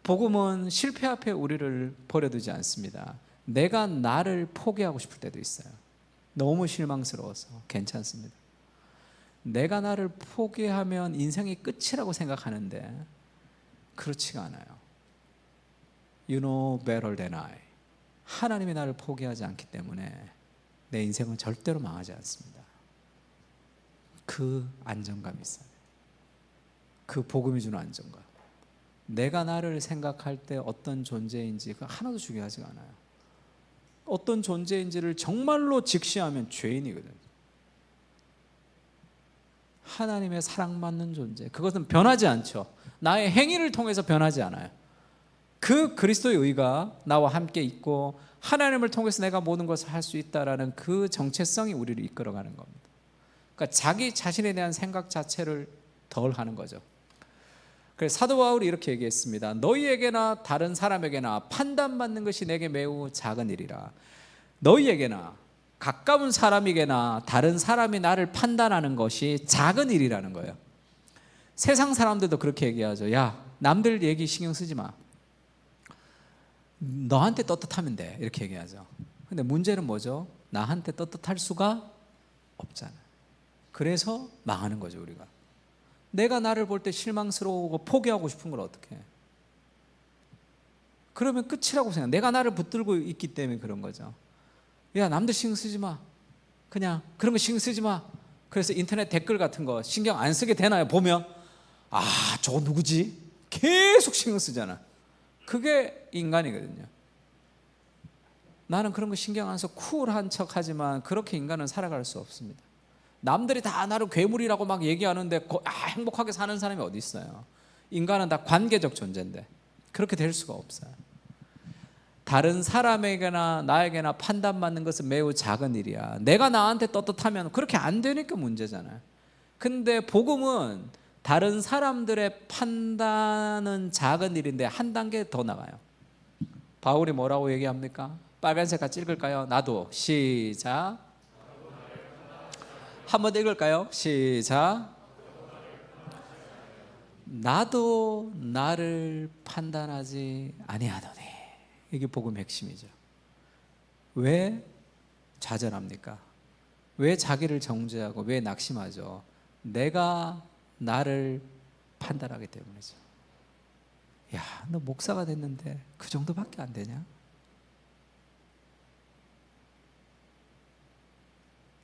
복음은 실패 앞에 우리를 버려두지 않습니다. 내가 나를 포기하고 싶을 때도 있어요. 너무 실망스러워서 괜찮습니다. 내가 나를 포기하면 인생이 끝이라고 생각하는데 그렇지가 않아요. You know better than I. 하나님이 나를 포기하지 않기 때문에 내 인생은 절대로 망하지 않습니다. 그 안정감이 있어요. 그 복음이 주는 안정감. 내가 나를 생각할 때 어떤 존재인지 그 하나도 중요하지가 않아요. 어떤 존재인지를 정말로 직시하면 죄인이거든요. 하나님의 사랑받는 존재, 그것은 변하지 않죠. 나의 행위를 통해서 변하지 않아요. 그 그리스도의 의가 나와 함께 있고 하나님을 통해서 내가 모든 것을 할 수 있다라는 그 정체성이 우리를 이끌어가는 겁니다. 그러니까 자기 자신에 대한 생각 자체를 덜 하는 거죠. 그래서 사도 바울이 이렇게 얘기했습니다. 너희에게나 다른 사람에게나 판단받는 것이 내게 매우 작은 일이라. 너희에게나 가까운 사람에게나 다른 사람이 나를 판단하는 것이 작은 일이라는 거예요. 세상 사람들도 그렇게 얘기하죠. 야, 남들 얘기 신경 쓰지 마. 너한테 떳떳하면 돼. 이렇게 얘기하죠. 근데 문제는 뭐죠? 나한테 떳떳할 수가 없잖아요. 그래서 망하는 거죠, 우리가. 내가 나를 볼 때 실망스러우고 포기하고 싶은 걸 어떻게 해? 그러면 끝이라고 생각해. 내가 나를 붙들고 있기 때문에 그런 거죠. 야, 남들 신경 쓰지 마. 그냥 그런 거 신경 쓰지 마. 그래서 인터넷 댓글 같은 거 신경 안 쓰게 되나요? 보면 저거 누구지? 계속 신경 쓰잖아. 그게 인간이거든요. 나는 그런 거 신경 안 써 쿨한 척 하지만 그렇게 인간은 살아갈 수 없습니다. 남들이 다 나를 괴물이라고 막 얘기하는데 행복하게 사는 사람이 어디 있어요? 인간은 다 관계적 존재인데 그렇게 될 수가 없어요. 다른 사람에게나 나에게나 판단받는 것은 매우 작은 일이야. 내가 나한테 떳떳하면 그렇게 안 되니까 문제잖아요. 근데 복음은 다른 사람들의 판단은 작은 일인데 한 단계 더 나가요. 바울이 뭐라고 얘기합니까? 빨간색 같이 읽을까요? 나도. 시작. 한번 더 읽을까요? 시작. 나도 나를 판단하지 아니하노니. 이게 복음의 핵심이죠. 왜 좌절합니까? 왜 자기를 정죄하고 왜 낙심하죠? 내가 나를 판단하기 때문이죠. 야, 너 목사가 됐는데 그 정도밖에 안 되냐?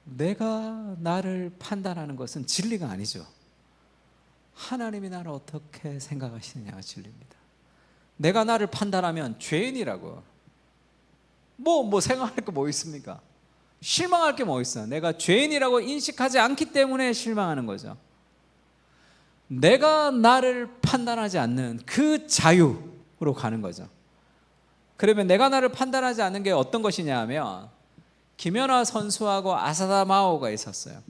내가 나를 판단하는 것은 진리가 아니죠. 하나님이 나를 어떻게 생각하시느냐가 진리입니다. 내가 나를 판단하면 죄인이라고. 뭐 생각할 게 뭐 있습니까? 실망할 게 뭐 있어? 내가 죄인이라고 인식하지 않기 때문에 실망하는 거죠. 내가 나를 판단하지 않는 그 자유로 가는 거죠. 그러면 내가 나를 판단하지 않는 게 어떤 것이냐 하면 김연아 선수하고 아사다 마오가 있었어요.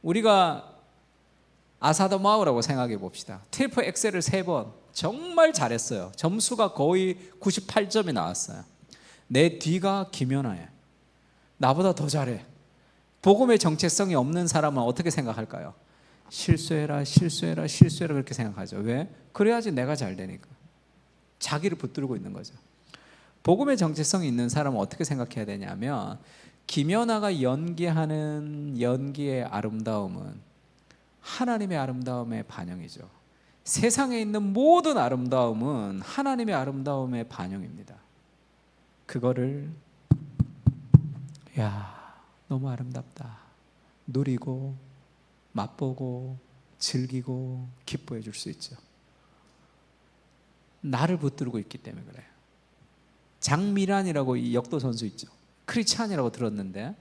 우리가 아사다 마오라고 생각해 봅시다. 트리플 엑셀을 3번 정말 잘했어요. 점수가 거의 98점이 나왔어요. 내 뒤가 김연아예요. 나보다 더 잘해. 복음의 정체성이 없는 사람은 어떻게 생각할까요? 실수해라 그렇게 생각하죠. 왜? 그래야지 내가 잘 되니까. 자기를 붙들고 있는 거죠. 복음의 정체성이 있는 사람은 어떻게 생각해야 되냐면 김연아가 연기하는 연기의 아름다움은 하나님의 아름다움의 반영이죠. 세상에 있는 모든 아름다움은 하나님의 아름다움의 반영입니다. 그거를 너무 아름답다. 누리고 맛보고 즐기고 기뻐해 줄 수 있죠. 나를 붙들고 있기 때문에 그래요. 장미란이라고 이 역도 선수 있죠. 크리스찬이라고 들었는데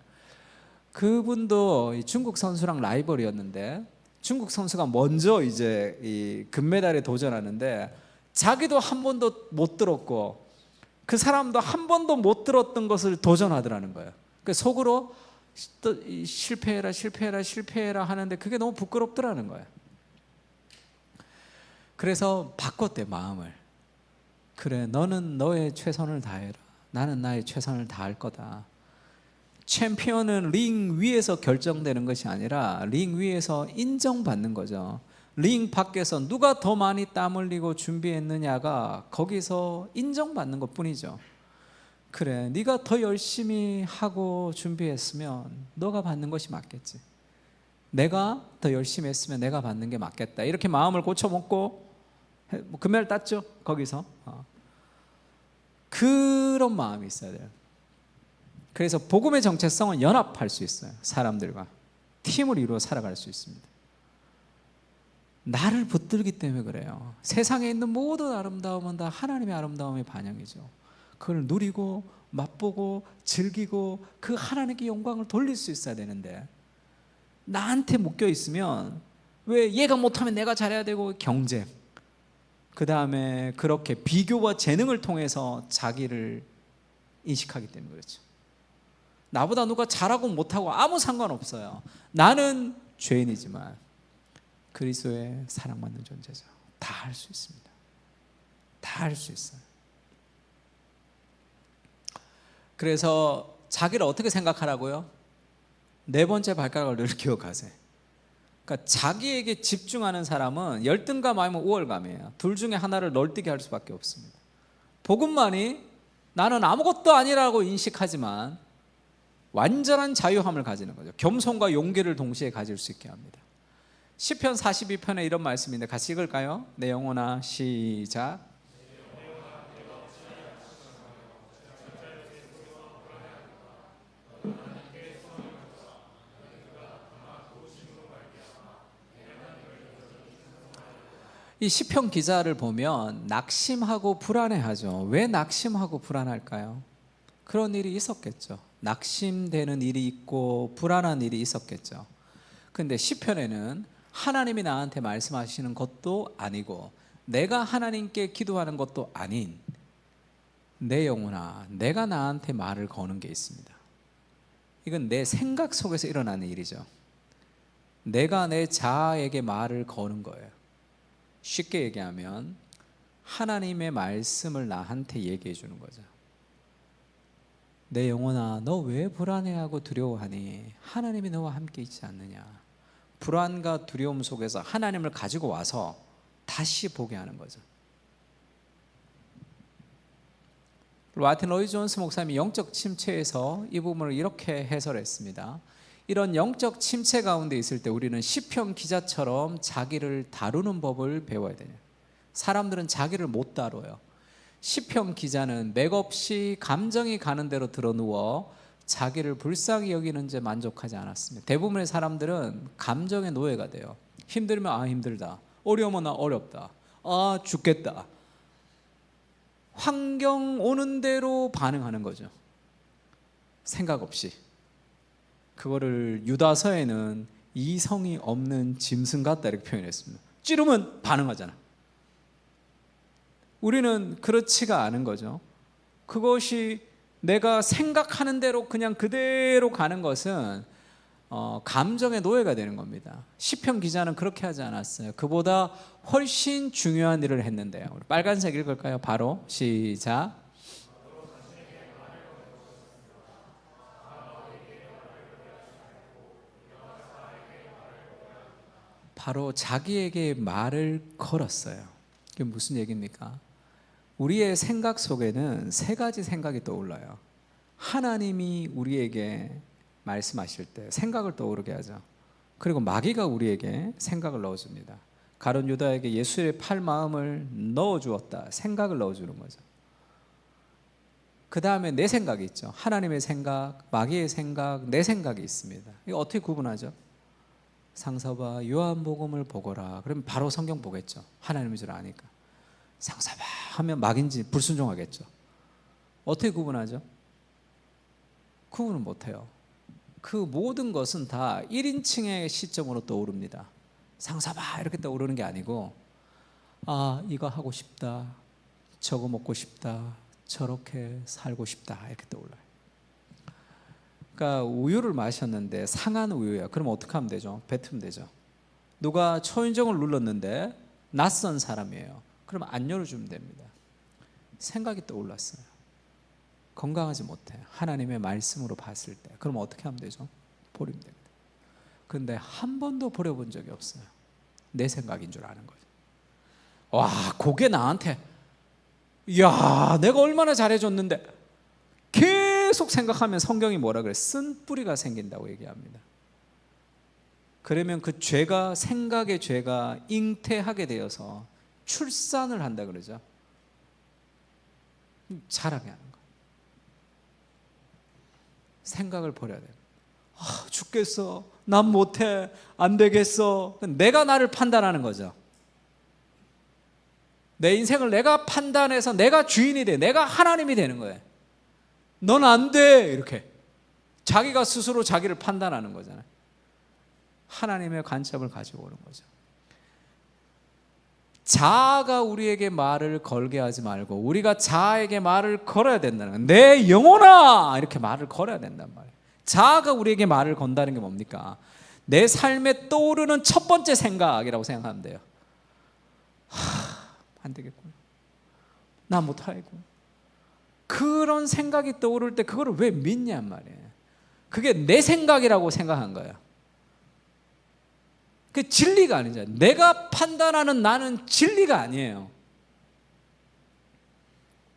그분도 중국 선수랑 라이벌이었는데 중국 선수가 먼저 이제 이 금메달에 도전하는데 자기도 한 번도 못 들었고 그 사람도 한 번도 못 들었던 것을 도전하더라는 거예요. 그 속으로 실패해라 하는데 그게 너무 부끄럽더라는 거예요. 그래서 바꿨대 마음을. 그래, 너는 너의 최선을 다해라. 나는 나의 최선을 다할 거다. 챔피언은 링 위에서 결정되는 것이 아니라 링 위에서 인정받는 거죠. 링 밖에서 누가 더 많이 땀 흘리고 준비했느냐가 거기서 인정받는 것뿐이죠. 그래, 네가 더 열심히 하고 준비했으면 너가 받는 것이 맞겠지. 내가 더 열심히 했으면 내가 받는 게 맞겠다. 이렇게 마음을 고쳐먹고 금메달 땄죠. 거기서 그런 마음이 있어야 돼요. 그래서 복음의 정체성은 연합할 수 있어요. 사람들과 팀을 이루어 살아갈 수 있습니다. 나를 붙들기 때문에 그래요. 세상에 있는 모든 아름다움은 다 하나님의 아름다움의 반영이죠. 그걸 누리고 맛보고 즐기고 그 하나님께 영광을 돌릴 수 있어야 되는데 나한테 묶여 있으면 왜 얘가 못하면 내가 잘해야 되고 경쟁, 그 다음에 그렇게 비교와 재능을 통해서 자기를 인식하기 때문에 그렇죠. 나보다 누가 잘하고 못하고 아무 상관없어요. 나는 죄인이지만 그리스도의 사랑받는 존재죠. 다 할 수 있습니다. 다 할 수 있어요. 그래서 자기를 어떻게 생각하라고요? 4번째 발가락을 늘 기억하세요. 그러니까 자기에게 집중하는 사람은 열등감 아니면 우월감이에요. 둘 중에 하나를 널뛰게 할 수밖에 없습니다. 복음만이 나는 아무것도 아니라고 인식하지만 완전한 자유함을 가지는 거죠. 겸손과 용기를 동시에 가질 수 있게 합니다. 시편 42편에 이런 말씀인데 같이 읽을까요? 내 영혼아, 시작. 이 시편 기자를 보면 낙심하고 불안해하죠. 왜 낙심하고 불안할까요? 그런 일이 있었겠죠. 낙심되는 일이 있고 불안한 일이 있었겠죠. 근데 시편에는 하나님이 나한테 말씀하시는 것도 아니고 내가 하나님께 기도하는 것도 아닌 내 영혼아, 내가 나한테 말을 거는 게 있습니다. 이건 내 생각 속에서 일어나는 일이죠. 내가 내 자아에게 말을 거는 거예요. 쉽게 얘기하면 하나님의 말씀을 나한테 얘기해 주는 거죠. 내 영혼아, 너 왜 불안해하고 두려워하니? 하나님이 너와 함께 있지 않느냐? 불안과 두려움 속에서 하나님을 가지고 와서 다시 보게 하는 거죠. 마틴 로이 존스 목사님이 영적 침체에서 이 부분을 이렇게 해설했습니다. 이런 영적 침체 가운데 있을 때 우리는 시편 기자처럼 자기를 다루는 법을 배워야 돼요. 사람들은 자기를 못 다뤄요. 시편 기자는 맥없이 감정이 가는 대로 드러누워 자기를 불쌍히 여기는 데 만족하지 않았습니다. 대부분의 사람들은 감정의 노예가 돼요. 힘들면 아 힘들다, 어려우면 나 어렵다, 아 죽겠다. 환경 오는 대로 반응하는 거죠. 생각 없이. 그거를 유다서에는 이성이 없는 짐승 같다 이렇게 표현했습니다. 찌르면 반응하잖아. 우리는 그렇지가 않은 거죠. 그것이 내가 생각하는 대로 그냥 그대로 가는 것은 감정의 노예가 되는 겁니다. 시편 기자는 그렇게 하지 않았어요. 그보다 훨씬 중요한 일을 했는데요. 우리 빨간색 읽을까요? 바로 시작. 바로 자기에게 말을 걸었어요. 이게 무슨 얘기입니까? 우리의 생각 속에는 세 가지 생각이 떠올라요. 하나님이 우리에게 말씀하실 때 생각을 떠오르게 하죠. 그리고 마귀가 우리에게 생각을 넣어줍니다. 가룟 유다에게 예수의 팔 마음을 넣어주었다. 생각을 넣어주는 거죠. 그 다음에 내 생각이 있죠. 하나님의 생각, 마귀의 생각, 내 생각이 있습니다. 이거 어떻게 구분하죠? 상서봐 요한복음을 보거라. 그러면 바로 성경 보겠죠. 하나님인 줄 아니까. 상서봐 하면 마귀인지 불순종하겠죠. 어떻게 구분하죠? 구분은 못해요. 그 모든 것은 다 1인칭의 시점으로 떠오릅니다. 상서봐 이렇게 떠오르는 게 아니고 아 이거 하고 싶다, 저거 먹고 싶다, 저렇게 살고 싶다 이렇게 떠올라요. 그러니까 우유를 마셨는데 상한 우유야. 그럼 어떻게 하면 되죠? 뱉으면 되죠. 누가 초인종을 눌렀는데 낯선 사람이에요. 그럼 안 열어주면 됩니다. 생각이 떠올랐어요. 건강하지 못해. 하나님의 말씀으로 봤을 때. 그럼 어떻게 하면 되죠? 버리면 됩니다. 그런데 한 번도 버려본 적이 없어요. 내 생각인 줄 아는 거죠. 와, 그게 나한테 이야 내가 얼마나 잘해줬는데 계속 생각하면 성경이 뭐라 그래? 쓴뿌리가 생긴다고 얘기합니다. 그러면 그 죄가 생각의 죄가 잉태하게 되어서 출산을 한다 그러죠. 자라게 하는 거예요. 생각을 버려야 돼요. 아, 죽겠어. 난 못해. 안 되겠어. 내가 나를 판단하는 거죠. 내 인생을 내가 판단해서 내가 주인이 돼. 내가 하나님이 되는 거예요. 넌 안 돼. 이렇게. 자기가 스스로 자기를 판단하는 거잖아요. 하나님의 관점을 가지고 오는 거죠. 자아가 우리에게 말을 걸게 하지 말고 우리가 자아에게 말을 걸어야 된다는 거예요. 내 영혼아 이렇게 말을 걸어야 된단 말이에요. 자아가 우리에게 말을 건다는 게 뭡니까? 내 삶에 떠오르는 첫 번째 생각이라고 생각하면 돼요. 안 되겠구나. 나 못하겠구나. 그런 생각이 떠오를 때 그거를 왜 믿냔 말이에요. 그게 내 생각이라고 생각한 거예요. 그 진리가 아니잖아요. 내가 판단하는 나는 진리가 아니에요.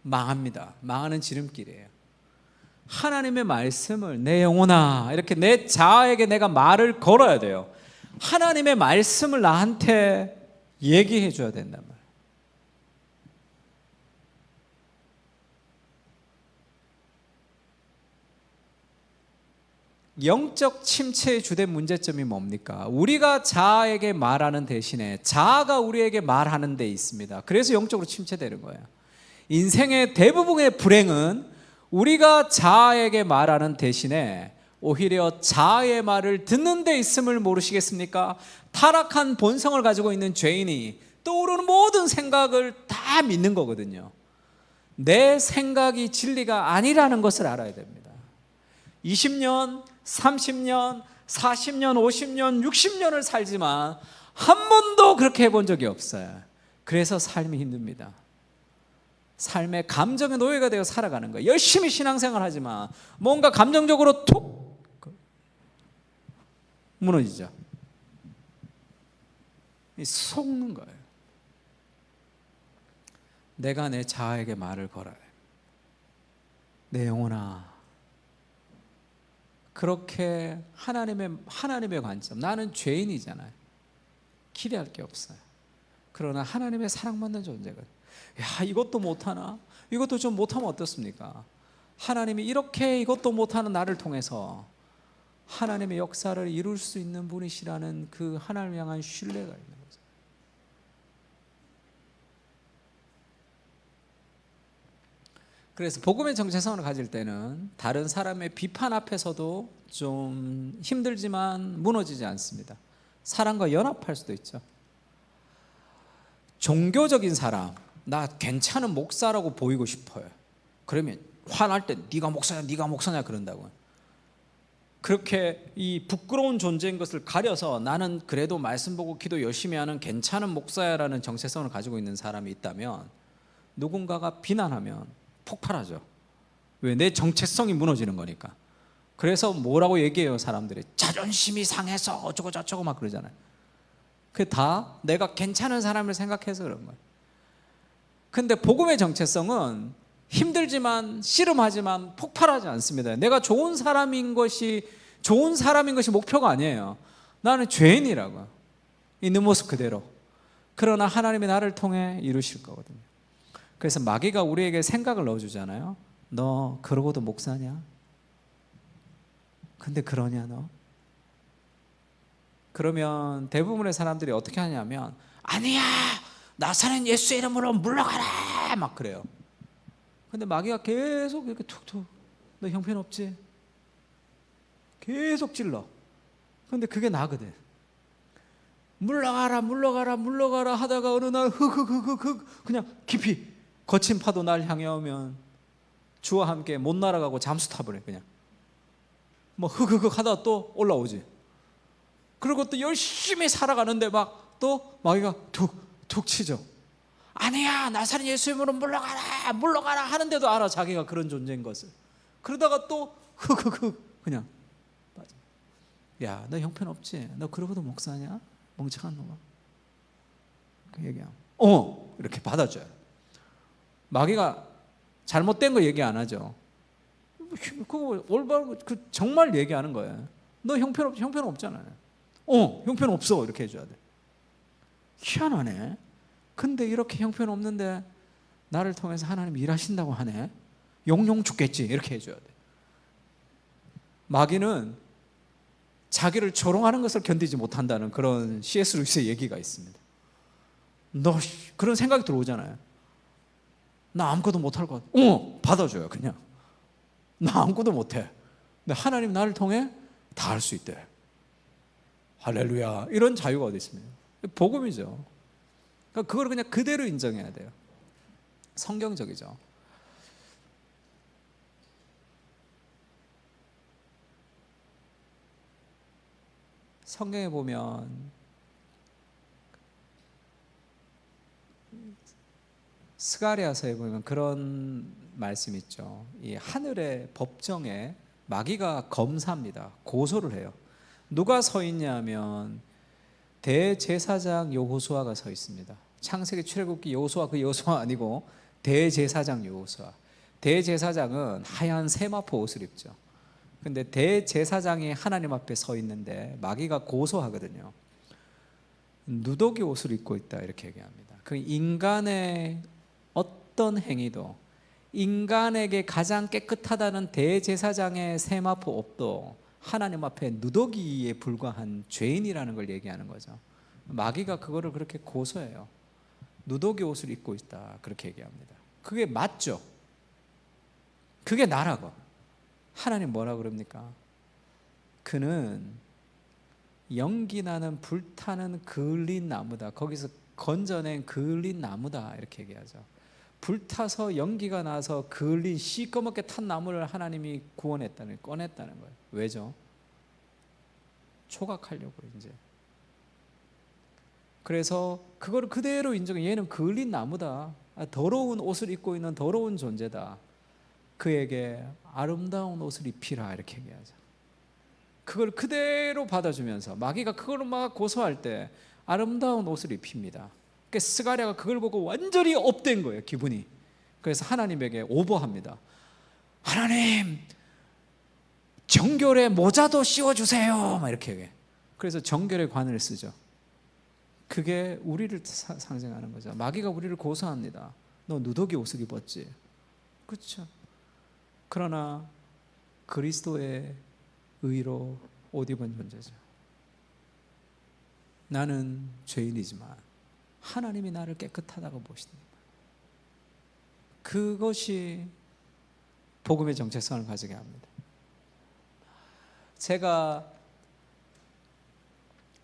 망합니다. 망하는 지름길이에요. 하나님의 말씀을 내 영혼아 이렇게 내 자아에게 내가 말을 걸어야 돼요. 하나님의 말씀을 나한테 얘기해 줘야 된단 말이에요. 영적 침체의 주된 문제점이 뭡니까? 우리가 자아에게 말하는 대신에 자아가 우리에게 말하는 데 있습니다. 그래서 영적으로 침체되는 거예요. 인생의 대부분의 불행은 우리가 자아에게 말하는 대신에 오히려 자아의 말을 듣는 데 있음을 모르시겠습니까? 타락한 본성을 가지고 있는 죄인이 떠오르는 모든 생각을 다 믿는 거거든요. 내 생각이 진리가 아니라는 것을 알아야 됩니다. 20년, 30년, 40년, 50년, 60년을 살지만 한 번도 그렇게 해본 적이 없어요. 그래서 삶이 힘듭니다. 삶의 감정의 노예가 되어 살아가는 거예요. 열심히 신앙생활 하지만 뭔가 감정적으로 툭 무너지죠. 속는 거예요. 내가 내 자아에게 말을 걸어야 돼. 내 영혼아 그렇게 하나님의 관점, 나는 죄인이잖아요. 기대할 게 없어요. 그러나 하나님의 사랑받는 존재가, 야, 이것도 못하나? 이것도 좀 못하면 어떻습니까? 하나님이 이렇게 이것도 못하는 나를 통해서 하나님의 역사를 이룰 수 있는 분이시라는 그 하나님을 향한 신뢰가 있는 거죠. 그래서 복음의 정체성을 가질 때는 다른 사람의 비판 앞에서도 좀 힘들지만 무너지지 않습니다. 사람과 연합할 수도 있죠. 종교적인 사람, 나 괜찮은 목사라고 보이고 싶어요. 그러면 화날 때 네가 목사냐 그런다고요. 그렇게 이 부끄러운 존재인 것을 가려서 나는 그래도 말씀 보고 기도 열심히 하는 괜찮은 목사야라는 정체성을 가지고 있는 사람이 있다면 누군가가 비난하면 폭발하죠. 왜? 내 정체성이 무너지는 거니까. 그래서 뭐라고 얘기해요, 사람들이? 자존심이 상해서 어쩌고 저쩌고 막 그러잖아요. 그게 다 내가 괜찮은 사람을 생각해서 그런 거예요. 근데 복음의 정체성은 힘들지만 씨름하지만 폭발하지 않습니다. 내가 좋은 사람인 것이 목표가 아니에요. 나는 죄인이라고 있는 모습 그대로. 그러나 하나님이 나를 통해 이루실 거거든요. 그래서 마귀가 우리에게 생각을 넣어주잖아요. 너 그러고도 목사냐? 근데 그러냐 너? 그러면 대부분의 사람들이 어떻게 하냐면, 아니야, 나사렛 예수 이름으로 물러가라 막 그래요. 근데 마귀가 계속 이렇게 툭툭, 너 형편없지? 계속 찔러. 근데 그게 나거든. 물러가라 하다가 어느 날 흑 그냥 깊이 거친 파도 날 향해 오면 주와 함께 못 날아가고 잠수 타버려. 그냥 뭐 흑 하다가 또 올라오지. 그리고 또 열심히 살아가는데 막 또 마귀가 툭 치죠. 아니야, 나사렛 예수 이름으로 물러가라 하는데도 알아, 자기가 그런 존재인 것을. 그러다가 또 그냥 빠져. 야, 너 형편없지? 너 그러고도 목사냐? 멍청한 놈아. 그 얘기하면 이렇게 받아줘요. 마귀가 잘못된 거 얘기 안 하죠. 그거 올바른 거, 정말 얘기하는 거예요. 너 형편없잖아요. 형편없어 이렇게 해줘야 돼. 희한하네. 근데 이렇게 형편없는데 나를 통해서 하나님 일하신다고 하네. 영영 죽겠지 이렇게 해줘야 돼. 마귀는 자기를 조롱하는 것을 견디지 못한다는 그런 C.S. 루이스의 얘기가 있습니다. 너 그런 생각이 들어오잖아요. 나 아무것도 못할 것 같아. 받아줘요. 그냥 나 아무것도 못해. 근데 하나님 나를 통해 다 할 수 있대. 할렐루야. 이런 자유가 어디 있습니까? 복음이죠. 그러니까 그걸 그냥 그대로 인정해야 돼요. 성경적이죠. 성경에 보면 스가랴서에 보면 그런 말씀 있죠. 이 하늘의 법정에 마귀가 검사합니다. 고소를 해요. 누가 서 있냐면 대제사장 여호수아가 서 있습니다. 창세기 출애굽기 여호수아, 그 여호수아 아니고 대제사장 여호수아. 대제사장은 하얀 세마포 옷을 입죠. 근데 대제사장이 하나님 앞에 서 있는데 마귀가 고소하거든요. 누더기 옷을 입고 있다 이렇게 얘기합니다. 그 인간의 어떤 행위도, 인간에게 가장 깨끗하다는 대제사장의 세마포 옷도 하나님 앞에 누더기에 불과한 죄인이라는 걸 얘기하는 거죠. 마귀가 그거를 그렇게 고소해요. 누더기 옷을 입고 있다 그렇게 얘기합니다. 그게 맞죠? 그게 나라고. 하나님 뭐라 그럽니까? 그는 연기 나는 불타는 그을린 나무다. 거기서 건져낸 그을린 나무다 이렇게 얘기하죠. 불타서 연기가 나서 그을린 시꺼멓게 탄 나무를 하나님이 꺼냈다는 거예요. 왜죠? 초각하려고 이제. 그래서 그걸 그대로 인정해. 얘는 그을린 나무다. 더러운 옷을 입고 있는 더러운 존재다. 그에게 아름다운 옷을 입히라 이렇게 얘기하죠. 그걸 그대로 받아주면서 마귀가 그걸 막 고소할 때 아름다운 옷을 입힙니다. 그러니까 스가랴가 그걸 보고 완전히 업된 거예요, 기분이. 그래서 하나님에게 오버합니다. 하나님, 정결의 모자도 씌워주세요 막 이렇게 얘기해. 그래서 정결의 관을 쓰죠. 그게 우리를 상징하는 거죠. 마귀가 우리를 고소합니다. 너 누더기 옷을 입었지. 그렇죠. 그러나 그리스도의 의로 옷 입은 존재죠. 나는 죄인이지만 하나님이 나를 깨끗하다고 보십니다. 그것이 복음의 정체성을 가지게 합니다. 제가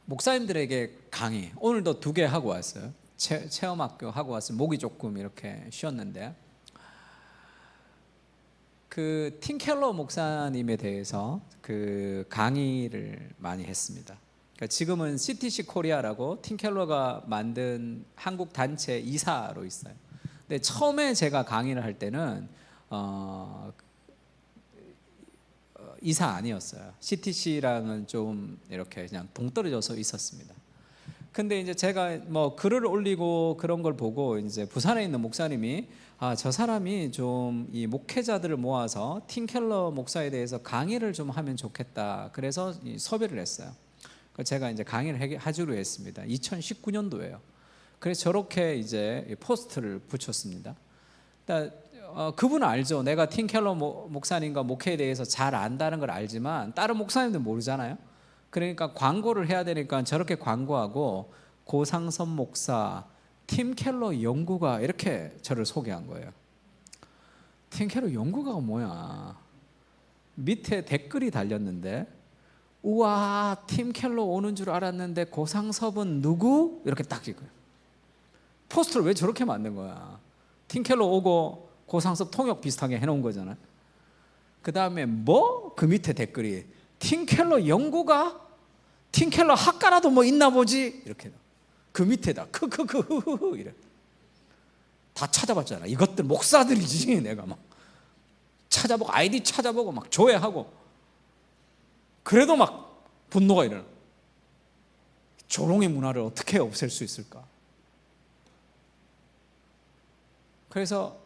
목사님들에게 강의 오늘도 2개 하고 왔어요. 체험학교 하고 왔어요. 목이 조금 이렇게 쉬었는데 그 팀 켈러 목사님에 대해서 그 강의를 많이 했습니다. 그러니까 지금은 CTC 코리아라고 팀 켈러가 만든 한국 단체 이사로 있어요. 근데 처음에 제가 강의를 할 때는 이사 아니었어요. CTC랑은 좀 이렇게 그냥 동떨어져서 있었습니다. 근데 이제 제가 뭐 글을 올리고 그런 걸 보고 이제 부산에 있는 목사님이 저 사람이 좀 이 목회자들을 모아서 팀 켈러 목사에 대해서 강의를 좀 하면 좋겠다. 그래서 섭외를 했어요. 제가 이제 강의를 하기로 했습니다. 2019년도예요. 그래서 저렇게 이제 포스트를 붙였습니다. 그분은 알죠. 내가 팀 켈러 목사님과 목회에 대해서 잘 안다는 걸 알지만 다른 목사님들 모르잖아요. 그러니까 광고를 해야 되니까 저렇게 광고하고 고상선 목사, 팀 켈러 연구가 이렇게 저를 소개한 거예요. 팀 켈러 연구가 뭐야? 밑에 댓글이 달렸는데 우와 팀 켈러 오는 줄 알았는데 고상섭은 누구? 이렇게 딱 읽어요. 포스터를 왜 저렇게 만든 거야? 팀 켈러 오고 고상섭 통역 비슷하게 해놓은 거잖아요. 그 다음에 뭐? 그 밑에 댓글이 팀 켈러 연구가? 팀 켈러 학과라도 뭐 있나 보지? 이렇게 그 밑에다 크크크흐흐 이래. 다 찾아봤잖아. 이것들 목사들이지. 내가 막 찾아보고 아이디 찾아보고 막 조회하고 그래도 막 분노가 일어나. 조롱의 문화를 어떻게 없앨 수 있을까? 그래서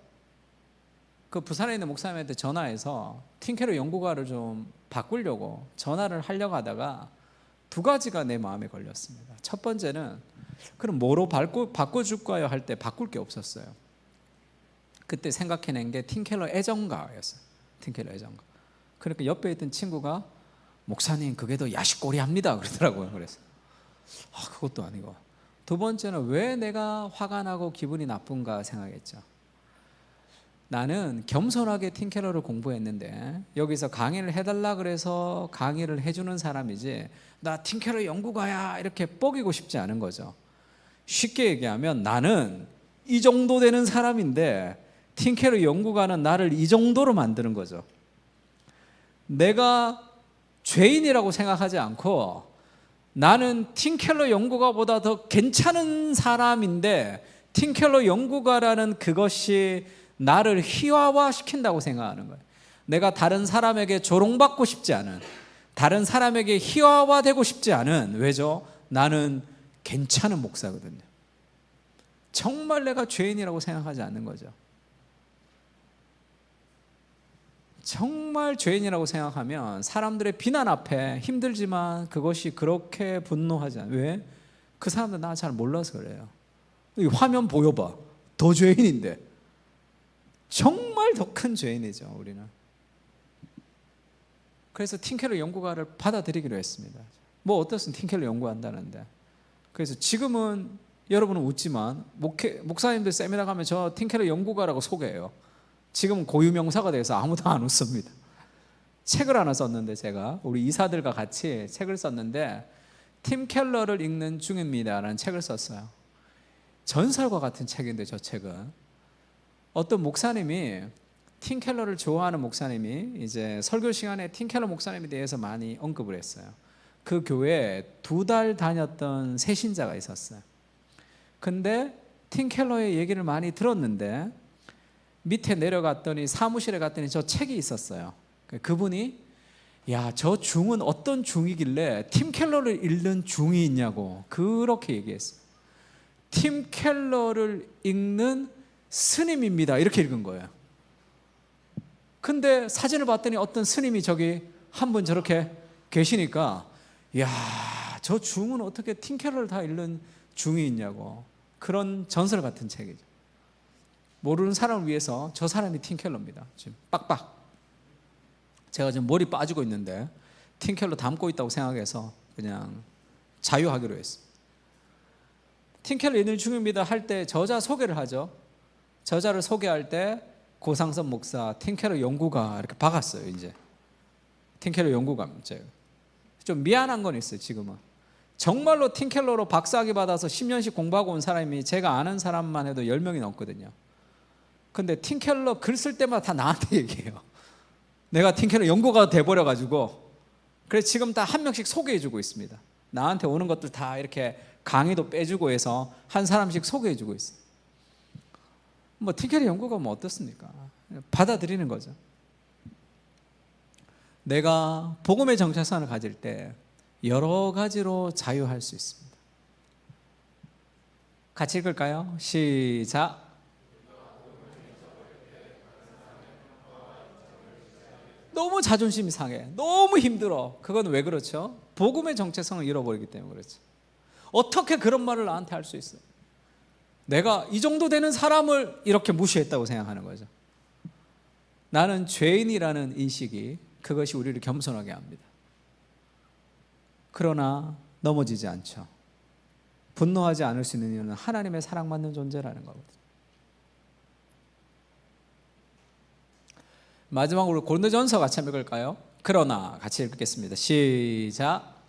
그 부산에 있는 목사님한테 전화해서 팀 켈러 연구가를 좀 바꾸려고 전화를 하려고 하다가 2가지가 내 마음에 걸렸습니다. 첫 번째는 그럼 뭐로 바꿔줄까요? 할 때 바꿀 게 없었어요. 그때 생각해낸 게 팀 켈러 애정가였어요. 팀 켈러 애정가. 그러니까 옆에 있던 친구가 목사님 그게 더 야식꼬리합니다 그러더라고요. 그래서 그것도 아니고. 2번째는 왜 내가 화가 나고 기분이 나쁜가 생각했죠. 나는 겸손하게 팀 켈러를 공부했는데 여기서 강의를 해달라 그래서 강의를 해주는 사람이지 나 팀 켈러 연구가야 이렇게 뻐기고 싶지 않은 거죠. 쉽게 얘기하면 나는 이 정도 되는 사람인데 팀 켈러 연구가는 나를 이 정도로 만드는 거죠. 내가 죄인이라고 생각하지 않고 나는 팀 켈러 연구가보다 더 괜찮은 사람인데 팀 켈러 연구가라는 그것이 나를 희화화시킨다고 생각하는 거예요. 내가 다른 사람에게 조롱받고 싶지 않은, 다른 사람에게 희화화되고 싶지 않은, 왜죠? 나는 괜찮은 목사거든요. 정말 내가 죄인이라고 생각하지 않는 거죠. 정말 죄인이라고 생각하면 사람들의 비난 앞에 힘들지만 그것이 그렇게 분노하지 않아요. 왜? 그 사람들 나 잘 몰라서 그래요. 이 화면 보여봐. 더 죄인인데. 정말 더 큰 죄인이죠, 우리는. 그래서 팀 켈러 연구가를 받아들이기로 했습니다. 뭐 어떻든 팀 켈러 연구한다는데. 그래서 지금은 여러분은 웃지만 목사님들 세미나 가면 저 팀 켈러 연구가라고 소개해요. 지금은 고유명사가 돼서 아무도 안 웃습니다. 책을 하나 썼는데 제가 우리 이사들과 같이 책을 썼는데 팀 켈러를 읽는 중입니다라는 책을 썼어요. 전설과 같은 책인데 저 책은 어떤 목사님이 팀 켈러를 좋아하는 목사님이 이제 설교 시간에 팀 켈러 목사님에 대해서 많이 언급을 했어요. 그 교회에 2달 다녔던 새신자가 있었어요. 근데 팀 켈러의 얘기를 많이 들었는데 밑에 내려갔더니 사무실에 갔더니 저 책이 있었어요. 그분이 야, 저 중은 어떤 중이길래 팀 켈러를 읽는 중이 있냐고 그렇게 얘기했어요. 팀 켈러를 읽는 스님입니다. 이렇게 읽은 거예요. 근데 사진을 봤더니 어떤 스님이 저기 한 분 저렇게 계시니까 이야, 저 중은 어떻게 팀켈러를 다 읽는 중이 있냐고. 그런 전설 같은 책이죠. 모르는 사람을 위해서 저 사람이 팀켈러입니다. 지금 빡빡. 제가 지금 머리 빠지고 있는데 팀켈러 담고 있다고 생각해서 그냥 자유하기로 했습니다. 팀켈러 읽는 중입니다 할 때 저자 소개를 하죠. 저자를 소개할 때 고상선 목사 팀켈러 연구가 이렇게 박았어요. 이제 팀켈러 연구가 좀 미안한 건 있어요. 지금은 정말로 팀켈러로 박사학위 받아서 10년씩 공부하고 온 사람이 제가 아는 사람만 해도 10명이 넘거든요. 근데 팀켈러 글 쓸 때마다 다 나한테 얘기해요. 내가 팀켈러 연구가 돼버려가지고 그래서 지금 다 한 명씩 소개해주고 있습니다. 나한테 오는 것들 다 이렇게 강의도 빼주고 해서 한 사람씩 소개해주고 있어요. 뭐 팀켈러 연구가 뭐 어떻습니까? 받아들이는 거죠. 내가 복음의 정체성을 가질 때 여러 가지로 자유할 수 있습니다. 같이 읽을까요? 시작. 너무 자존심이 상해. 너무 힘들어. 그건 왜 그렇죠? 복음의 정체성을 잃어버리기 때문에 그렇죠. 어떻게 그런 말을 나한테 할 수 있어? 내가 이 정도 되는 사람을 이렇게 무시했다고 생각하는 거죠. 나는 죄인이라는 인식이 그것이 우리를 겸손하게 합니다. 그러나 넘어지지 않죠. 분노하지 않을 수 있는 이유는 하나님의 사랑받는 존재라는 거거든요. 마지막으로 고린도전서 같이 한번 읽을까요? 그러나 같이 읽겠습니다. 시작.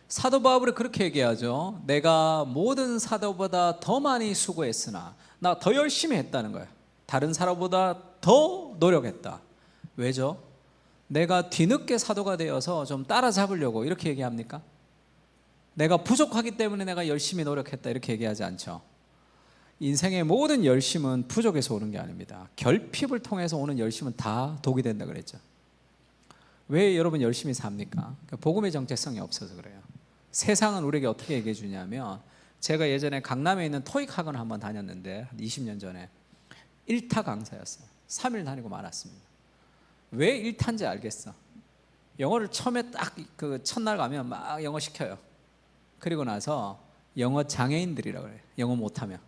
사도 바울이 그렇게 얘기하죠. 내가 모든 사도보다 더 많이 수고했으나 나 더 열심히 했다는 거예요. 다른 사람보다 더 노력했다. 왜죠? 내가 뒤늦게 사도가 되어서 좀 따라잡으려고 이렇게 얘기합니까? 내가 부족하기 때문에 내가 열심히 노력했다 이렇게 얘기하지 않죠. 인생의 모든 열심은 부족해서 오는 게 아닙니다. 결핍을 통해서 오는 열심은 다 독이 된다 그랬죠. 왜 여러분 열심히 삽니까? 복음의 정체성이 없어서 그래요. 세상은 우리에게 어떻게 얘기해 주냐면, 제가 예전에 강남에 있는 토익 학원 한번 다녔는데 한 20년 전에 1타 강사였어요. 3일 다니고 말았습니다. 왜 1타인지 알겠어. 영어를 처음에 딱 그 첫날 가면 막 영어 시켜요. 그리고 나서 영어 장애인들이라고 그래요. 영어 못하면.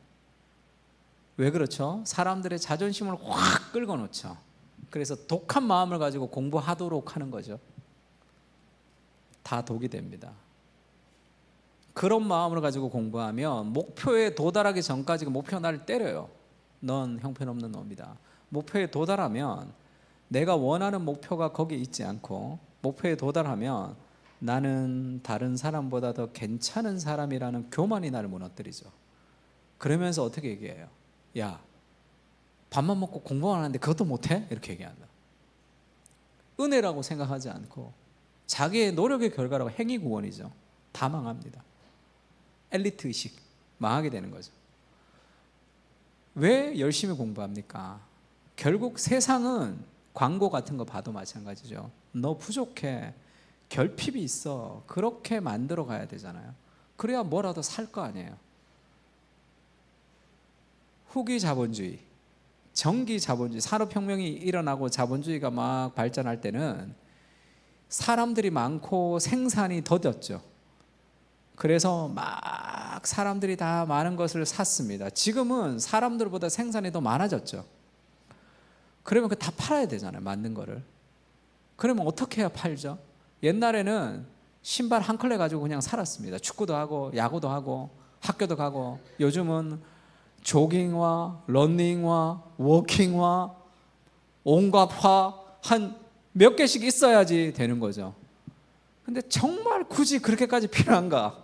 왜 그렇죠? 사람들의 자존심을 확 끌고 놓죠. 그래서 독한 마음을 가지고 공부하도록 하는 거죠. 다 독이 됩니다. 그런 마음을 가지고 공부하면 목표에 도달하기 전까지 목표 나를 때려요. 넌 형편없는 놈이다. 목표에 도달하면 내가 원하는 목표가 거기에 있지 않고, 목표에 도달하면 나는 다른 사람보다 더 괜찮은 사람이라는 교만이 나를 무너뜨리죠. 그러면서 어떻게 얘기해요? 야, 밥만 먹고 공부만 하는데 그것도 못해? 이렇게 얘기한다. 은혜라고 생각하지 않고 자기의 노력의 결과라고 행위 구원이죠. 다 망합니다. 엘리트 의식 망하게 되는 거죠. 왜 열심히 공부합니까? 결국 세상은 광고 같은 거 봐도 마찬가지죠. 너 부족해, 결핍이 있어, 그렇게 만들어 가야 되잖아요. 그래야 뭐라도 살 거 아니에요. 후기 자본주의, 정기 자본주의, 산업혁명이 일어나고 자본주의가 막 발전할 때는 사람들이 많고 생산이 더뎠죠. 그래서 막 사람들이 다 많은 것을 샀습니다. 지금은 사람들보다 생산이 더 많아졌죠. 그러면 그 다 팔아야 되잖아요. 만든 거를. 그러면 어떻게 해야 팔죠? 옛날에는 신발 한 컬레 가지고 그냥 살았습니다. 축구도 하고 야구도 하고 학교도 가고. 요즘은 조깅화, 러닝화, 워킹화, 온갖화 한 몇 개씩 있어야지 되는 거죠. 근데 정말 굳이 그렇게까지 필요한가?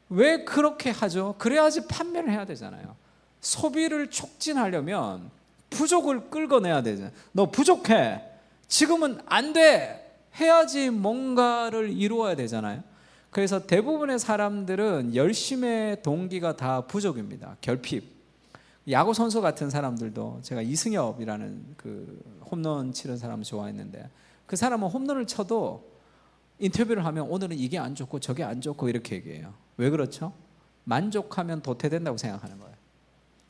왜 그렇게 하죠? 그래야지 판매를 해야 되잖아요. 소비를 촉진하려면 부족을 끌어내야 되잖아요. 너 부족해. 지금은 안 돼. 해야지 뭔가를 이루어야 되잖아요. 그래서 대부분의 사람들은 열심의 동기가 다 부족입니다. 결핍. 야구 선수 같은 사람들도, 제가 이승엽이라는 그 홈런 치는 사람을 좋아했는데, 그 사람은 홈런을 쳐도 인터뷰를 하면 오늘은 이게 안 좋고 저게 안 좋고 이렇게 얘기해요. 왜 그렇죠? 만족하면 도태된다고 생각하는 거예요.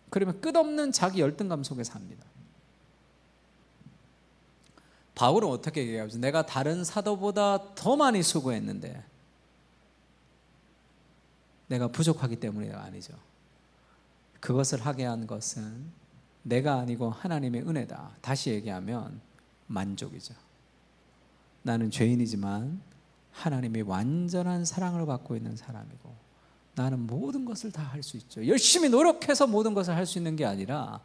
그러면 끝없는 자기 열등감 속에 삽니다. 바울은 어떻게 얘기하죠? 내가 다른 사도보다 더 많이 수고했는데 내가 부족하기 때문이 아니죠. 그것을 하게 한 것은 내가 아니고 하나님의 은혜다. 다시 얘기하면 만족이죠. 나는 죄인이지만 하나님의 완전한 사랑을 받고 있는 사람이고 나는 모든 것을 다 할 수 있죠. 열심히 노력해서 모든 것을 할 수 있는 게 아니라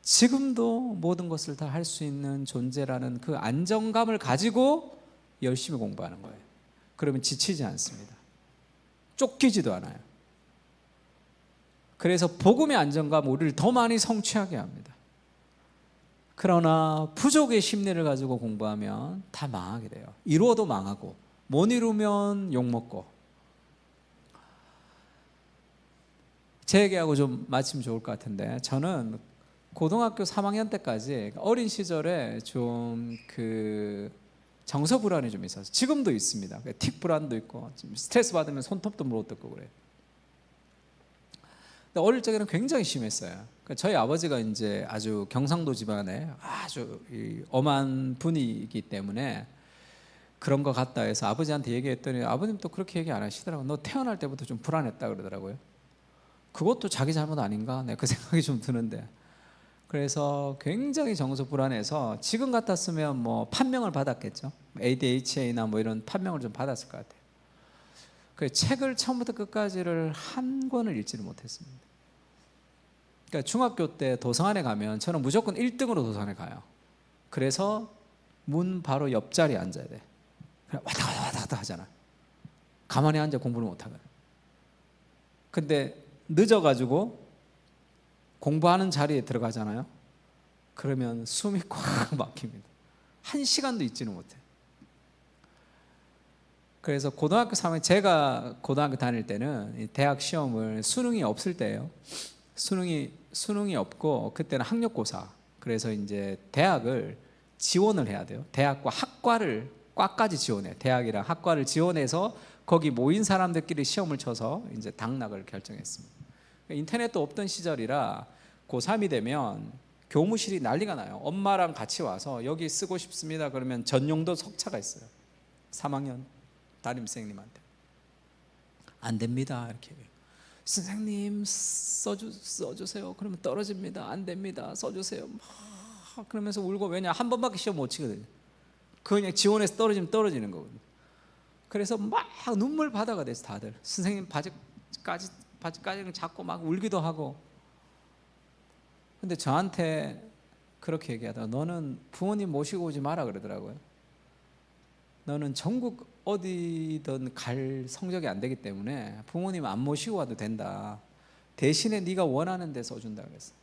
지금도 모든 것을 다 할 수 있는 존재라는 그 안정감을 가지고 열심히 공부하는 거예요. 그러면 지치지 않습니다. 쫓기지도 않아요. 그래서 복음의 안정감 우리를 더 많이 성취하게 합니다. 그러나 부족의 심리를 가지고 공부하면 다 망하게 돼요. 이루어도 망하고 못 이루면 욕먹고. 제 얘기하고 좀 마치면 좋을 것 같은데, 저는 고등학교 3학년 때까지 어린 시절에 좀 그 정서 불안이 좀 있어서, 지금도 있습니다. 틱 불안도 있고 스트레스 받으면 손톱도 못 뜯고 그래요. 근데 어릴 적에는 굉장히 심했어요. 그러니까 저희 아버지가 이제 아주 경상도 집안에 아주 엄한 분이기 때문에 그런 것 같다 해서 아버지한테 얘기했더니 아버님 또 그렇게 얘기 안 하시더라고요. 너 태어날 때부터 좀 불안했다 그러더라고요. 그것도 자기 잘못 아닌가? 네, 그 생각이 좀 드는데, 그래서 굉장히 정서 불안해서 지금 같았으면 뭐 판명을 받았겠죠. ADHA나 뭐 이런 판명을 좀 받았을 것 같아요. 그래서 책을 처음부터 끝까지를 한 권을 읽지를 못했습니다. 그러니까 중학교 때 도서관에 가면 저는 무조건 1등으로 도서관에 가요. 그래서 문 바로 옆자리에 앉아야 돼. 왔다 갔다 하잖아. 가만히 앉아 공부를 못하거든. 근데 늦어가지고 공부하는 자리에 들어가잖아요. 그러면 숨이 꽉 막힙니다. 1시간도 있지는 못해. 그래서 고등학교 3학년, 제가 고등학교 다닐 때는 대학 시험을 수능이 없을 때예요. 수능이 없고 그때는 학력고사. 그래서 이제 대학을 지원을 해야 돼요. 대학과 학과를 과까지 지원해요. 대학이랑 학과를 지원해서 거기 모인 사람들끼리 시험을 쳐서 이제 당락을 결정했습니다. 인터넷도 없던 시절이라 고3이 되면 교무실이 난리가 나요. 엄마랑 같이 와서 여기 쓰고 싶습니다. 그러면 전용도 석차가 있어요. 3학년 담임선생님한테 안 됩니다 이렇게 해요. 선생님 써주세요. 그러면 떨어집니다. 안 됩니다. 써주세요. 막 그러면서 울고, 왜냐 한 번밖에 시험 못 치거든요. 그냥 지원해서 떨어지면 떨어지는 거거든요. 그래서 막 눈물 바다가 돼서 다들 선생님 바지까지는 잡고 막 울기도 하고. 근데 저한테 그렇게 얘기하다가 너는 부모님 모시고 오지 마라 그러더라고요. 너는 전국 어디든 갈 성적이 안 되기 때문에 부모님 안 모시고 와도 된다. 대신에 네가 원하는 데 써준다 그랬어요.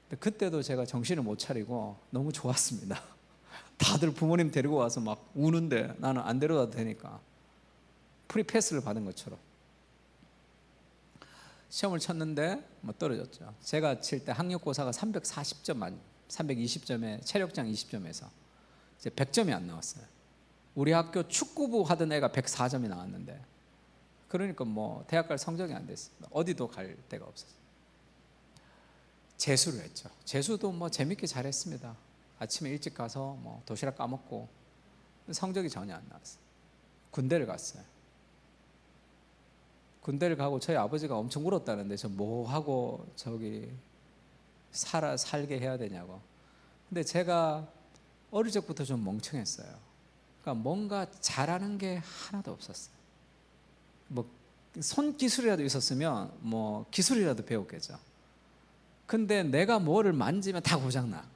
근데 그때도 제가 정신을 못 차리고 너무 좋았습니다. 다들 부모님 데리고 와서 막 우는데 나는 안 데려다도 되니까 프리패스를 받은 것처럼. 시험을 쳤는데 뭐 떨어졌죠. 제가 칠 때 학력고사가 340점 320점에 체력장 20점에서 이제 100점이 안 나왔어요. 우리 학교 축구부 하던 애가 104점이 나왔는데, 그러니까 뭐 대학 갈 성적이 안 됐습니다. 어디도 갈 데가 없었어요. 재수를 했죠. 재수도 뭐 재밌게 잘했습니다. 아침에 일찍 가서 뭐 도시락 까먹고. 성적이 전혀 안 나왔어요. 군대를 갔어요. 군대를 가고 저희 아버지가 엄청 울었다는데 저 뭐 하고 저기 살게 해야 되냐고. 근데 제가 어릴 적부터 좀 멍청했어요. 그러니까 뭔가 잘하는 게 하나도 없었어요. 뭐 손기술이라도 있었으면 뭐 기술이라도 배웠겠죠. 근데 내가 뭐를 만지면 다 고장나.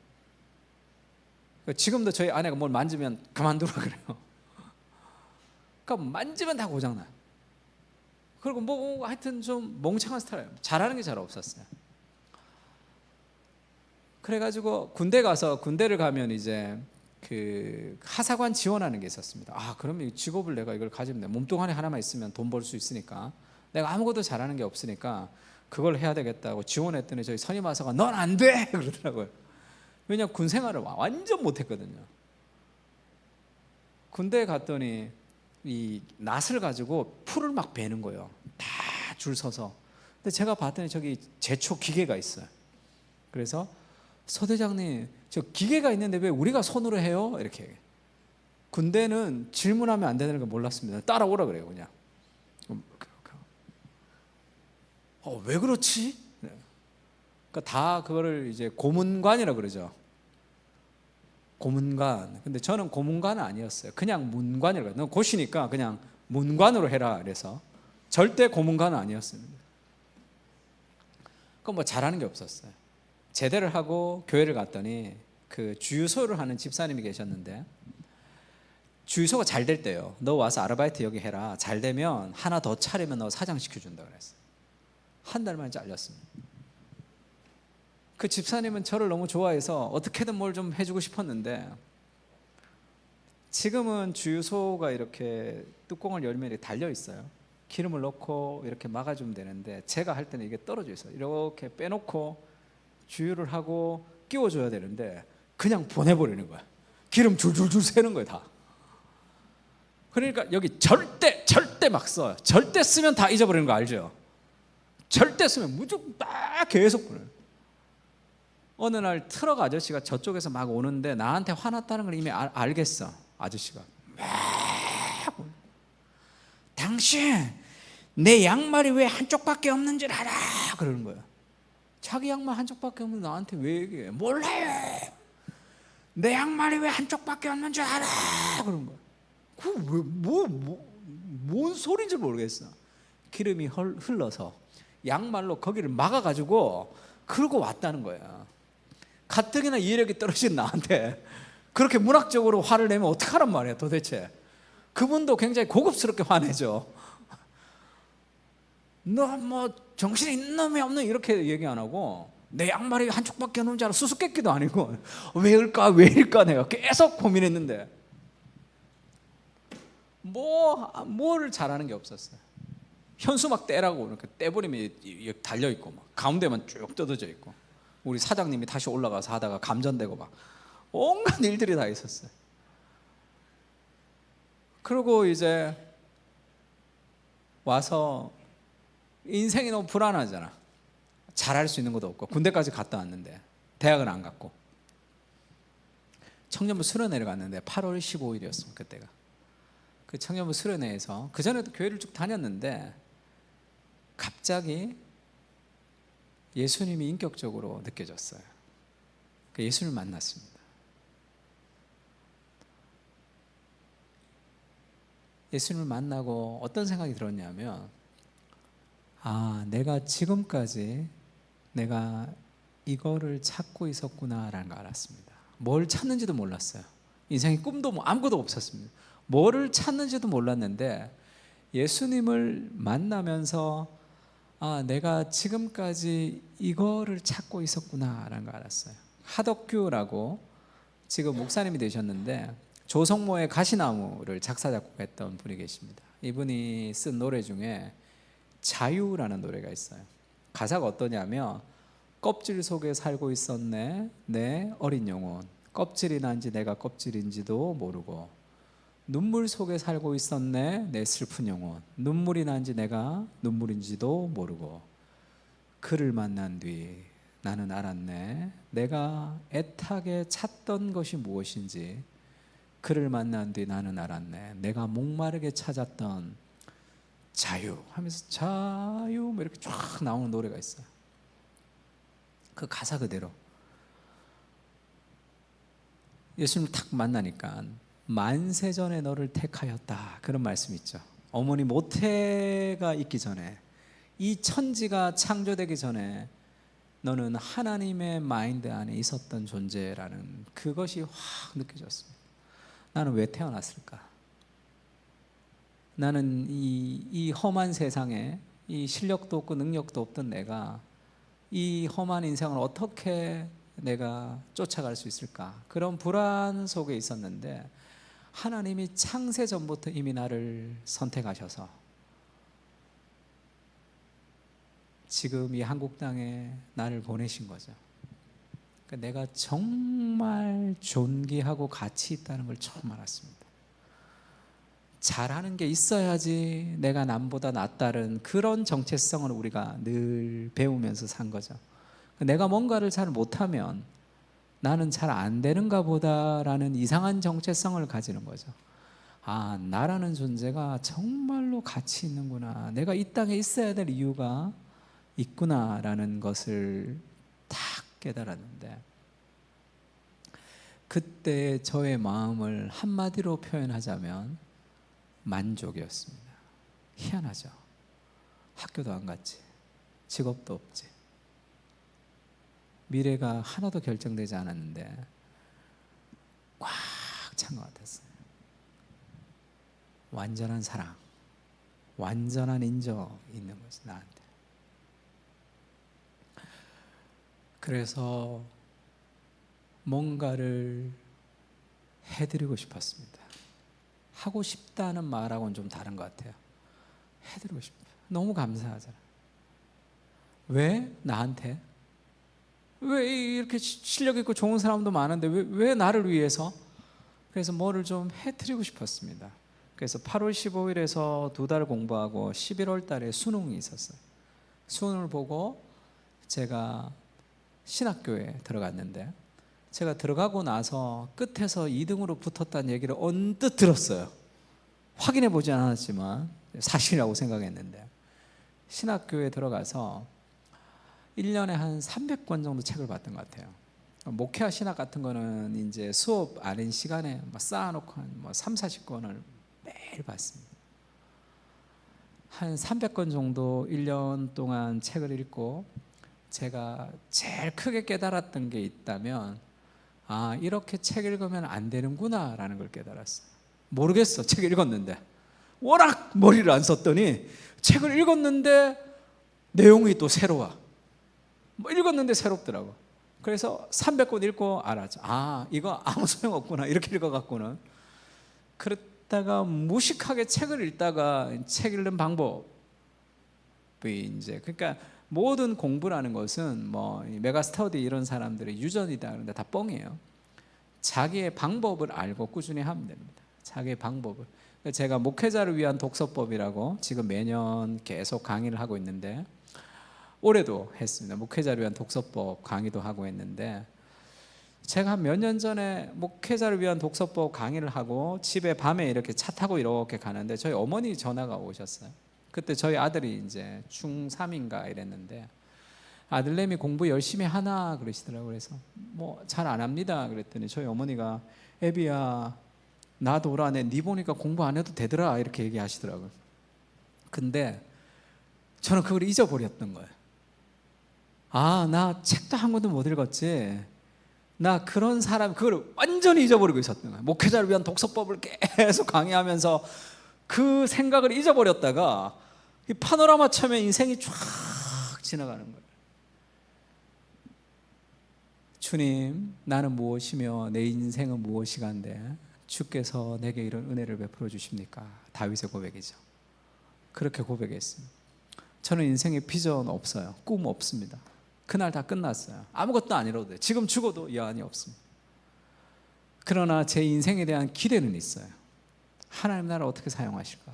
지금도 저희 아내가 뭘 만지면 그만두라 그래요. 그러니까 만지면 다 고장나. 그리고 뭐 하여튼 좀 멍청한 스타일이에요. 잘하는 게 잘 없었어요. 그래가지고 군대를 가면 이제 그 하사관 지원하는 게 있었습니다. 아, 그러면 이 직업을 내가 이걸 가지면 돼. 몸뚱아리 하나만 있으면 돈 벌 수 있으니까 내가 아무것도 잘하는 게 없으니까 그걸 해야 되겠다고 지원했더니 저희 선임 하사가 넌 안 돼 그러더라고요. 왜냐면 군 생활을 완전 못했거든요. 군대에 갔더니 이 낫을 가지고 풀을 막 베는 거예요. 다 줄 서서. 근데 제가 봤더니 저기 제초 기계가 있어요. 그래서 소대장님, 저 기계가 있는데 왜 우리가 손으로 해요? 이렇게. 군대는 질문하면 안 되는 걸 몰랐습니다. 따라오라 그래요, 그냥. 왜 그렇지? 그러니까 다 그거를 이제 고문관이라고 그러죠. 고문관. 근데 저는 고문관은 아니었어요. 그냥 문관이라고 해요. 너 고시니까 그냥 문관으로 해라. 그래서 절대 고문관은 아니었습니다. 그럼 뭐 잘하는 게 없었어요. 제대를 하고 교회를 갔더니 그 주유소를 하는 집사님이 계셨는데, 주유소가 잘 될 때요, 너 와서 아르바이트 여기 해라. 잘 되면 하나 더 차리면 너 사장 시켜준다 그랬어요. 한 달 만에 잘렸습니다. 그 집사님은 저를 너무 좋아해서 어떻게든 뭘 좀 해주고 싶었는데, 지금은 주유소가 이렇게 뚜껑을 열면 이렇게 달려 있어요. 기름을 넣고 이렇게 막아주면 되는데, 제가 할 때는 이게 떨어져 있어요. 이렇게 빼놓고 주유를 하고 끼워줘야 되는데 그냥 보내버리는 거야. 기름 줄줄줄 새는 거예요, 다. 그러니까 여기 절대 막 써요. 절대 쓰면 다 잊어버리는 거 알죠? 절대 쓰면 무조건 딱 계속 보내요. 어느 날 트럭 아저씨가 저쪽에서 막 오는데 나한테 화났다는 걸 이미 알겠어. 아저씨가 막, 당신 내 양말이 왜 한쪽밖에 없는 줄 알아? 그러는 거예요. 자기 양말 한쪽밖에 없는데 나한테 왜 얘기해? 몰라요. 내 양말이 왜 한쪽밖에 없는 줄 알아? 그런 거야. 뭔 소리인지 모르겠어. 기름이 흘러서 양말로 거기를 막아가지고 그러고 왔다는 거야. 가뜩이나 이해력이 떨어진 나한테 그렇게 문학적으로 화를 내면 어떡하란 말이야 도대체. 그분도 굉장히 고급스럽게 화내죠. 너 뭐 정신이 있는 놈이 없는, 이렇게 얘기 안 하고, 내 양말이 한쪽밖에 없는 줄 알아. 수수께끼도 아니고 왜일까 내가 계속 고민했는데 뭐를 잘하는 게 없었어요. 현수 막 떼라고 이렇게 떼버리면 달려 있고 막 가운데만 쭉 뜯어져 있고, 우리 사장님이 다시 올라가서 하다가 감전되고 막 온갖 일들이 다 있었어요. 그리고 이제 와서 인생이 너무 불안하잖아. 잘할 수 있는 것도 없고, 군대까지 갔다 왔는데 대학은 안 갔고, 청년부 수련회를 갔는데 8월 15일이었습니다 그때가. 그 청년부 수련회에서, 그전에도 교회를 쭉 다녔는데 갑자기 예수님이 인격적으로 느껴졌어요. 그 예수님을 만났습니다. 예수님을 만나고 어떤 생각이 들었냐면, 내가 지금까지 내가 이거를 찾고 있었구나라는 걸 알았습니다. 뭘 찾는지도 몰랐어요. 인생의 꿈도 아무것도 없었습니다. 뭐를 찾는지도 몰랐는데 예수님을 만나면서 내가 지금까지 이거를 찾고 있었구나라는 걸 알았어요. 하덕규라고 지금 목사님이 되셨는데 조성모의 가시나무를 작사 작곡했던 분이 계십니다. 이분이 쓴 노래 중에 자유라는 노래가 있어요. 가사가 어떠냐면, 껍질 속에 살고 있었네 내 어린 영혼, 껍질이 난지 내가 껍질인지도 모르고, 눈물 속에 살고 있었네 내 슬픈 영혼, 눈물이 난지 내가 눈물인지도 모르고, 그를 만난 뒤 나는 알았네 내가 애타게 찾던 것이 무엇인지, 그를 만난 뒤 나는 알았네 내가 목마르게 찾았던 자유 하면서 자유 뭐 이렇게 쫙 나오는 노래가 있어요. 그 가사 그대로 예수님을 탁 만나니까 만세전에 너를 택하였다, 그런 말씀이 있죠. 어머니 모태가 있기 전에, 이 천지가 창조되기 전에 너는 하나님의 마인드 안에 있었던 존재라는 그것이 확 느껴졌습니다. 나는 왜 태어났을까? 나는 이 험한 세상에 이 실력도 없고 능력도 없던 내가 이 험한 인생을 어떻게 내가 쫓아갈 수 있을까? 그런 불안 속에 있었는데 하나님이 창세 전부터 이미 나를 선택하셔서 지금 이 한국 땅에 나를 보내신 거죠. 그러니까 내가 정말 존귀하고 가치 있다는 걸 처음 알았습니다. 잘하는 게 있어야지 내가 남보다 낫다는 그런 정체성을 우리가 늘 배우면서 산 거죠. 내가 뭔가를 잘 못하면 나는 잘 안 되는가 보다라는 이상한 정체성을 가지는 거죠. 아, 나라는 존재가 정말로 가치 있는구나. 내가 이 땅에 있어야 될 이유가 있구나라는 것을 딱 깨달았는데, 그때 저의 마음을 한마디로 표현하자면 만족이었습니다. 희한하죠. 학교도 안 갔지, 직업도 없지, 미래가 하나도 결정되지 않았는데 꽉 찬 것 같았어요. 완전한 사랑, 완전한 인정 있는 거지, 나한테. 그래서 뭔가를 해드리고 싶었습니다. 하고 싶다는 말하고는 좀 다른 것 같아요. 해드리고 싶어요. 너무 감사하잖아. 왜 나한테? 왜 이렇게 실력 있고 좋은 사람도 많은데 왜 나를 위해서? 그래서 뭐를 좀 해드리고 싶었습니다. 그래서 8월 15일에서 2달 공부하고 11월 달에 수능이 있었어요. 수능을 보고 제가 신학교에 들어갔는데, 제가 들어가고 나서 끝에서 2등으로 붙었다는 얘기를 언뜻 들었어요. 확인해 보지 않았지만 사실이라고 생각했는데, 신학교에 들어가서 1년에 한 300권 정도 책을 봤던 것 같아요. 목회와 신학 같은 거는 이제 수업 아닌 시간에 쌓아놓고 한 3, 40권을 매일 봤습니다. 한 300권 정도 1년 동안 책을 읽고, 제가 제일 크게 깨달았던 게 있다면, 아, 이렇게 책 읽으면 안 되는구나 라는 걸 깨달았어요. 모르겠어, 책 읽었는데. 워낙 머리를 안 썼더니 책을 읽었는데 내용이 또 새로워. 읽었는데 새롭더라고. 그래서 300권 읽고 알았죠. 아, 이거 아무 소용없구나, 이렇게 읽어갖고는. 그랬다가 무식하게 책을 읽다가 책 읽는 방법이 이제, 그러니까 모든 공부라는 것은 뭐 메가스터디 이런 사람들의 유전이다 그런데 다 뻥이에요. 자기의 방법을 알고 꾸준히 하면 됩니다. 자기의 방법을. 제가 목회자를 위한 독서법이라고 지금 매년 계속 강의를 하고 있는데, 올해도 했습니다. 목회자를 위한 독서법 강의도 하고 했는데, 제가 한 몇 년 전에 목회자를 위한 독서법 강의를 하고 집에 밤에 이렇게 차 타고 이렇게 가는데 저희 어머니 전화가 오셨어요. 그때 저희 아들이 이제 중3인가 이랬는데, 아들내미 공부 열심히 하나 그러시더라고요. 그래서 뭐 잘 안 합니다 그랬더니 저희 어머니가, 애비야 나도 오라네, 네 보니까 공부 안 해도 되더라, 이렇게 얘기하시더라고요. 근데 저는 그걸 잊어버렸던 거예요. 아, 나 책도 한 권도 못 읽었지, 나 그런 사람, 그걸 완전히 잊어버리고 있었던 거예요. 목회자를 위한 독서법을 계속 강의하면서 그 생각을 잊어버렸다가 이 파노라마 처음에 인생이 쫙 지나가는 거예요. 주님, 나는 무엇이며 내 인생은 무엇이간데 주께서 내게 이런 은혜를 베풀어 주십니까? 다윗의 고백이죠. 그렇게 고백했습니다. 저는 인생에 비전 없어요. 꿈 없습니다. 그날 다 끝났어요. 아무것도 안 이뤄도 돼요. 지금 죽어도 여한이 없습니다. 그러나 제 인생에 대한 기대는 있어요. 하나님 나를 어떻게 사용하실까?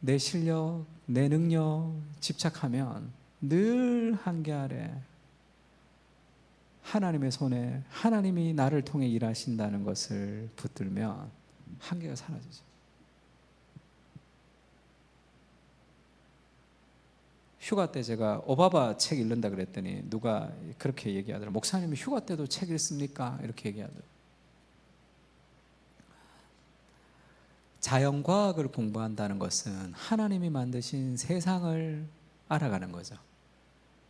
내 실력, 내 능력 집착하면 늘 한계 아래 하나님의 손에 하나님이 나를 통해 일하신다는 것을 붙들면 한계가 사라지죠. 휴가 때 제가 오바바 책 읽는다 그랬더니 누가 그렇게 얘기하더라고요. 목사님이 휴가 때도 책 읽습니까? 이렇게 얘기하더라고요. 자연과학을 공부한다는 것은 하나님이 만드신 세상을 알아가는 거죠.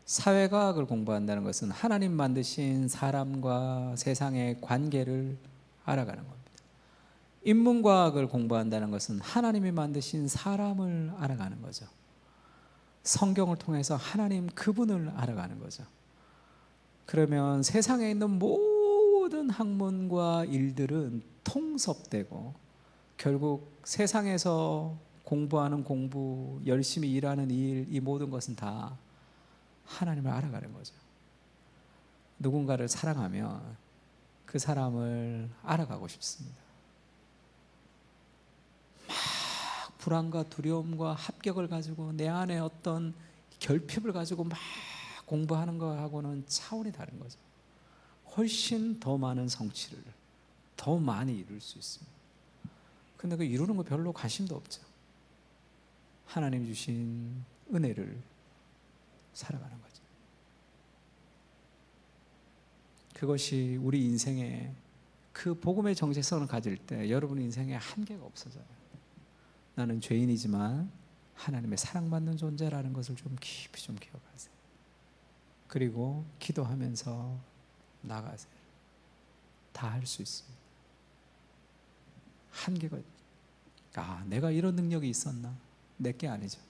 사회과학을 공부한다는 것은 하나님 만드신 사람과 세상의 관계를 알아가는 겁니다. 인문과학을 공부한다는 것은 하나님이 만드신 사람을 알아가는 거죠. 성경을 통해서 하나님 그분을 알아가는 거죠. 그러면 세상에 있는 모든 학문과 일들은 통섭되고 결국 세상에서 공부하는 공부, 열심히 일하는 일, 이 모든 것은 다 하나님을 알아가는 거죠. 누군가를 사랑하면 그 사람을 알아가고 싶습니다. 불안과 두려움과 합격을 가지고 내 안에 어떤 결핍을 가지고 막 공부하는 거하고는 차원이 다른 거죠. 훨씬 더 많은 성취를 더 많이 이룰 수 있습니다. 근데 그 이루는 거 별로 관심도 없죠. 하나님 주신 은혜를 살아가는 거죠. 그것이 우리 인생에 그 복음의 정체성을 가질 때 여러분 인생에 한계가 없어져요. 나는 죄인이지만 하나님의 사랑받는 존재라는 것을 좀 깊이 좀 기억하세요. 그리고 기도하면서 나가세요. 다 할 수 있습니다. 한계가 내가 이런 능력이 있었나? 내게 아니죠.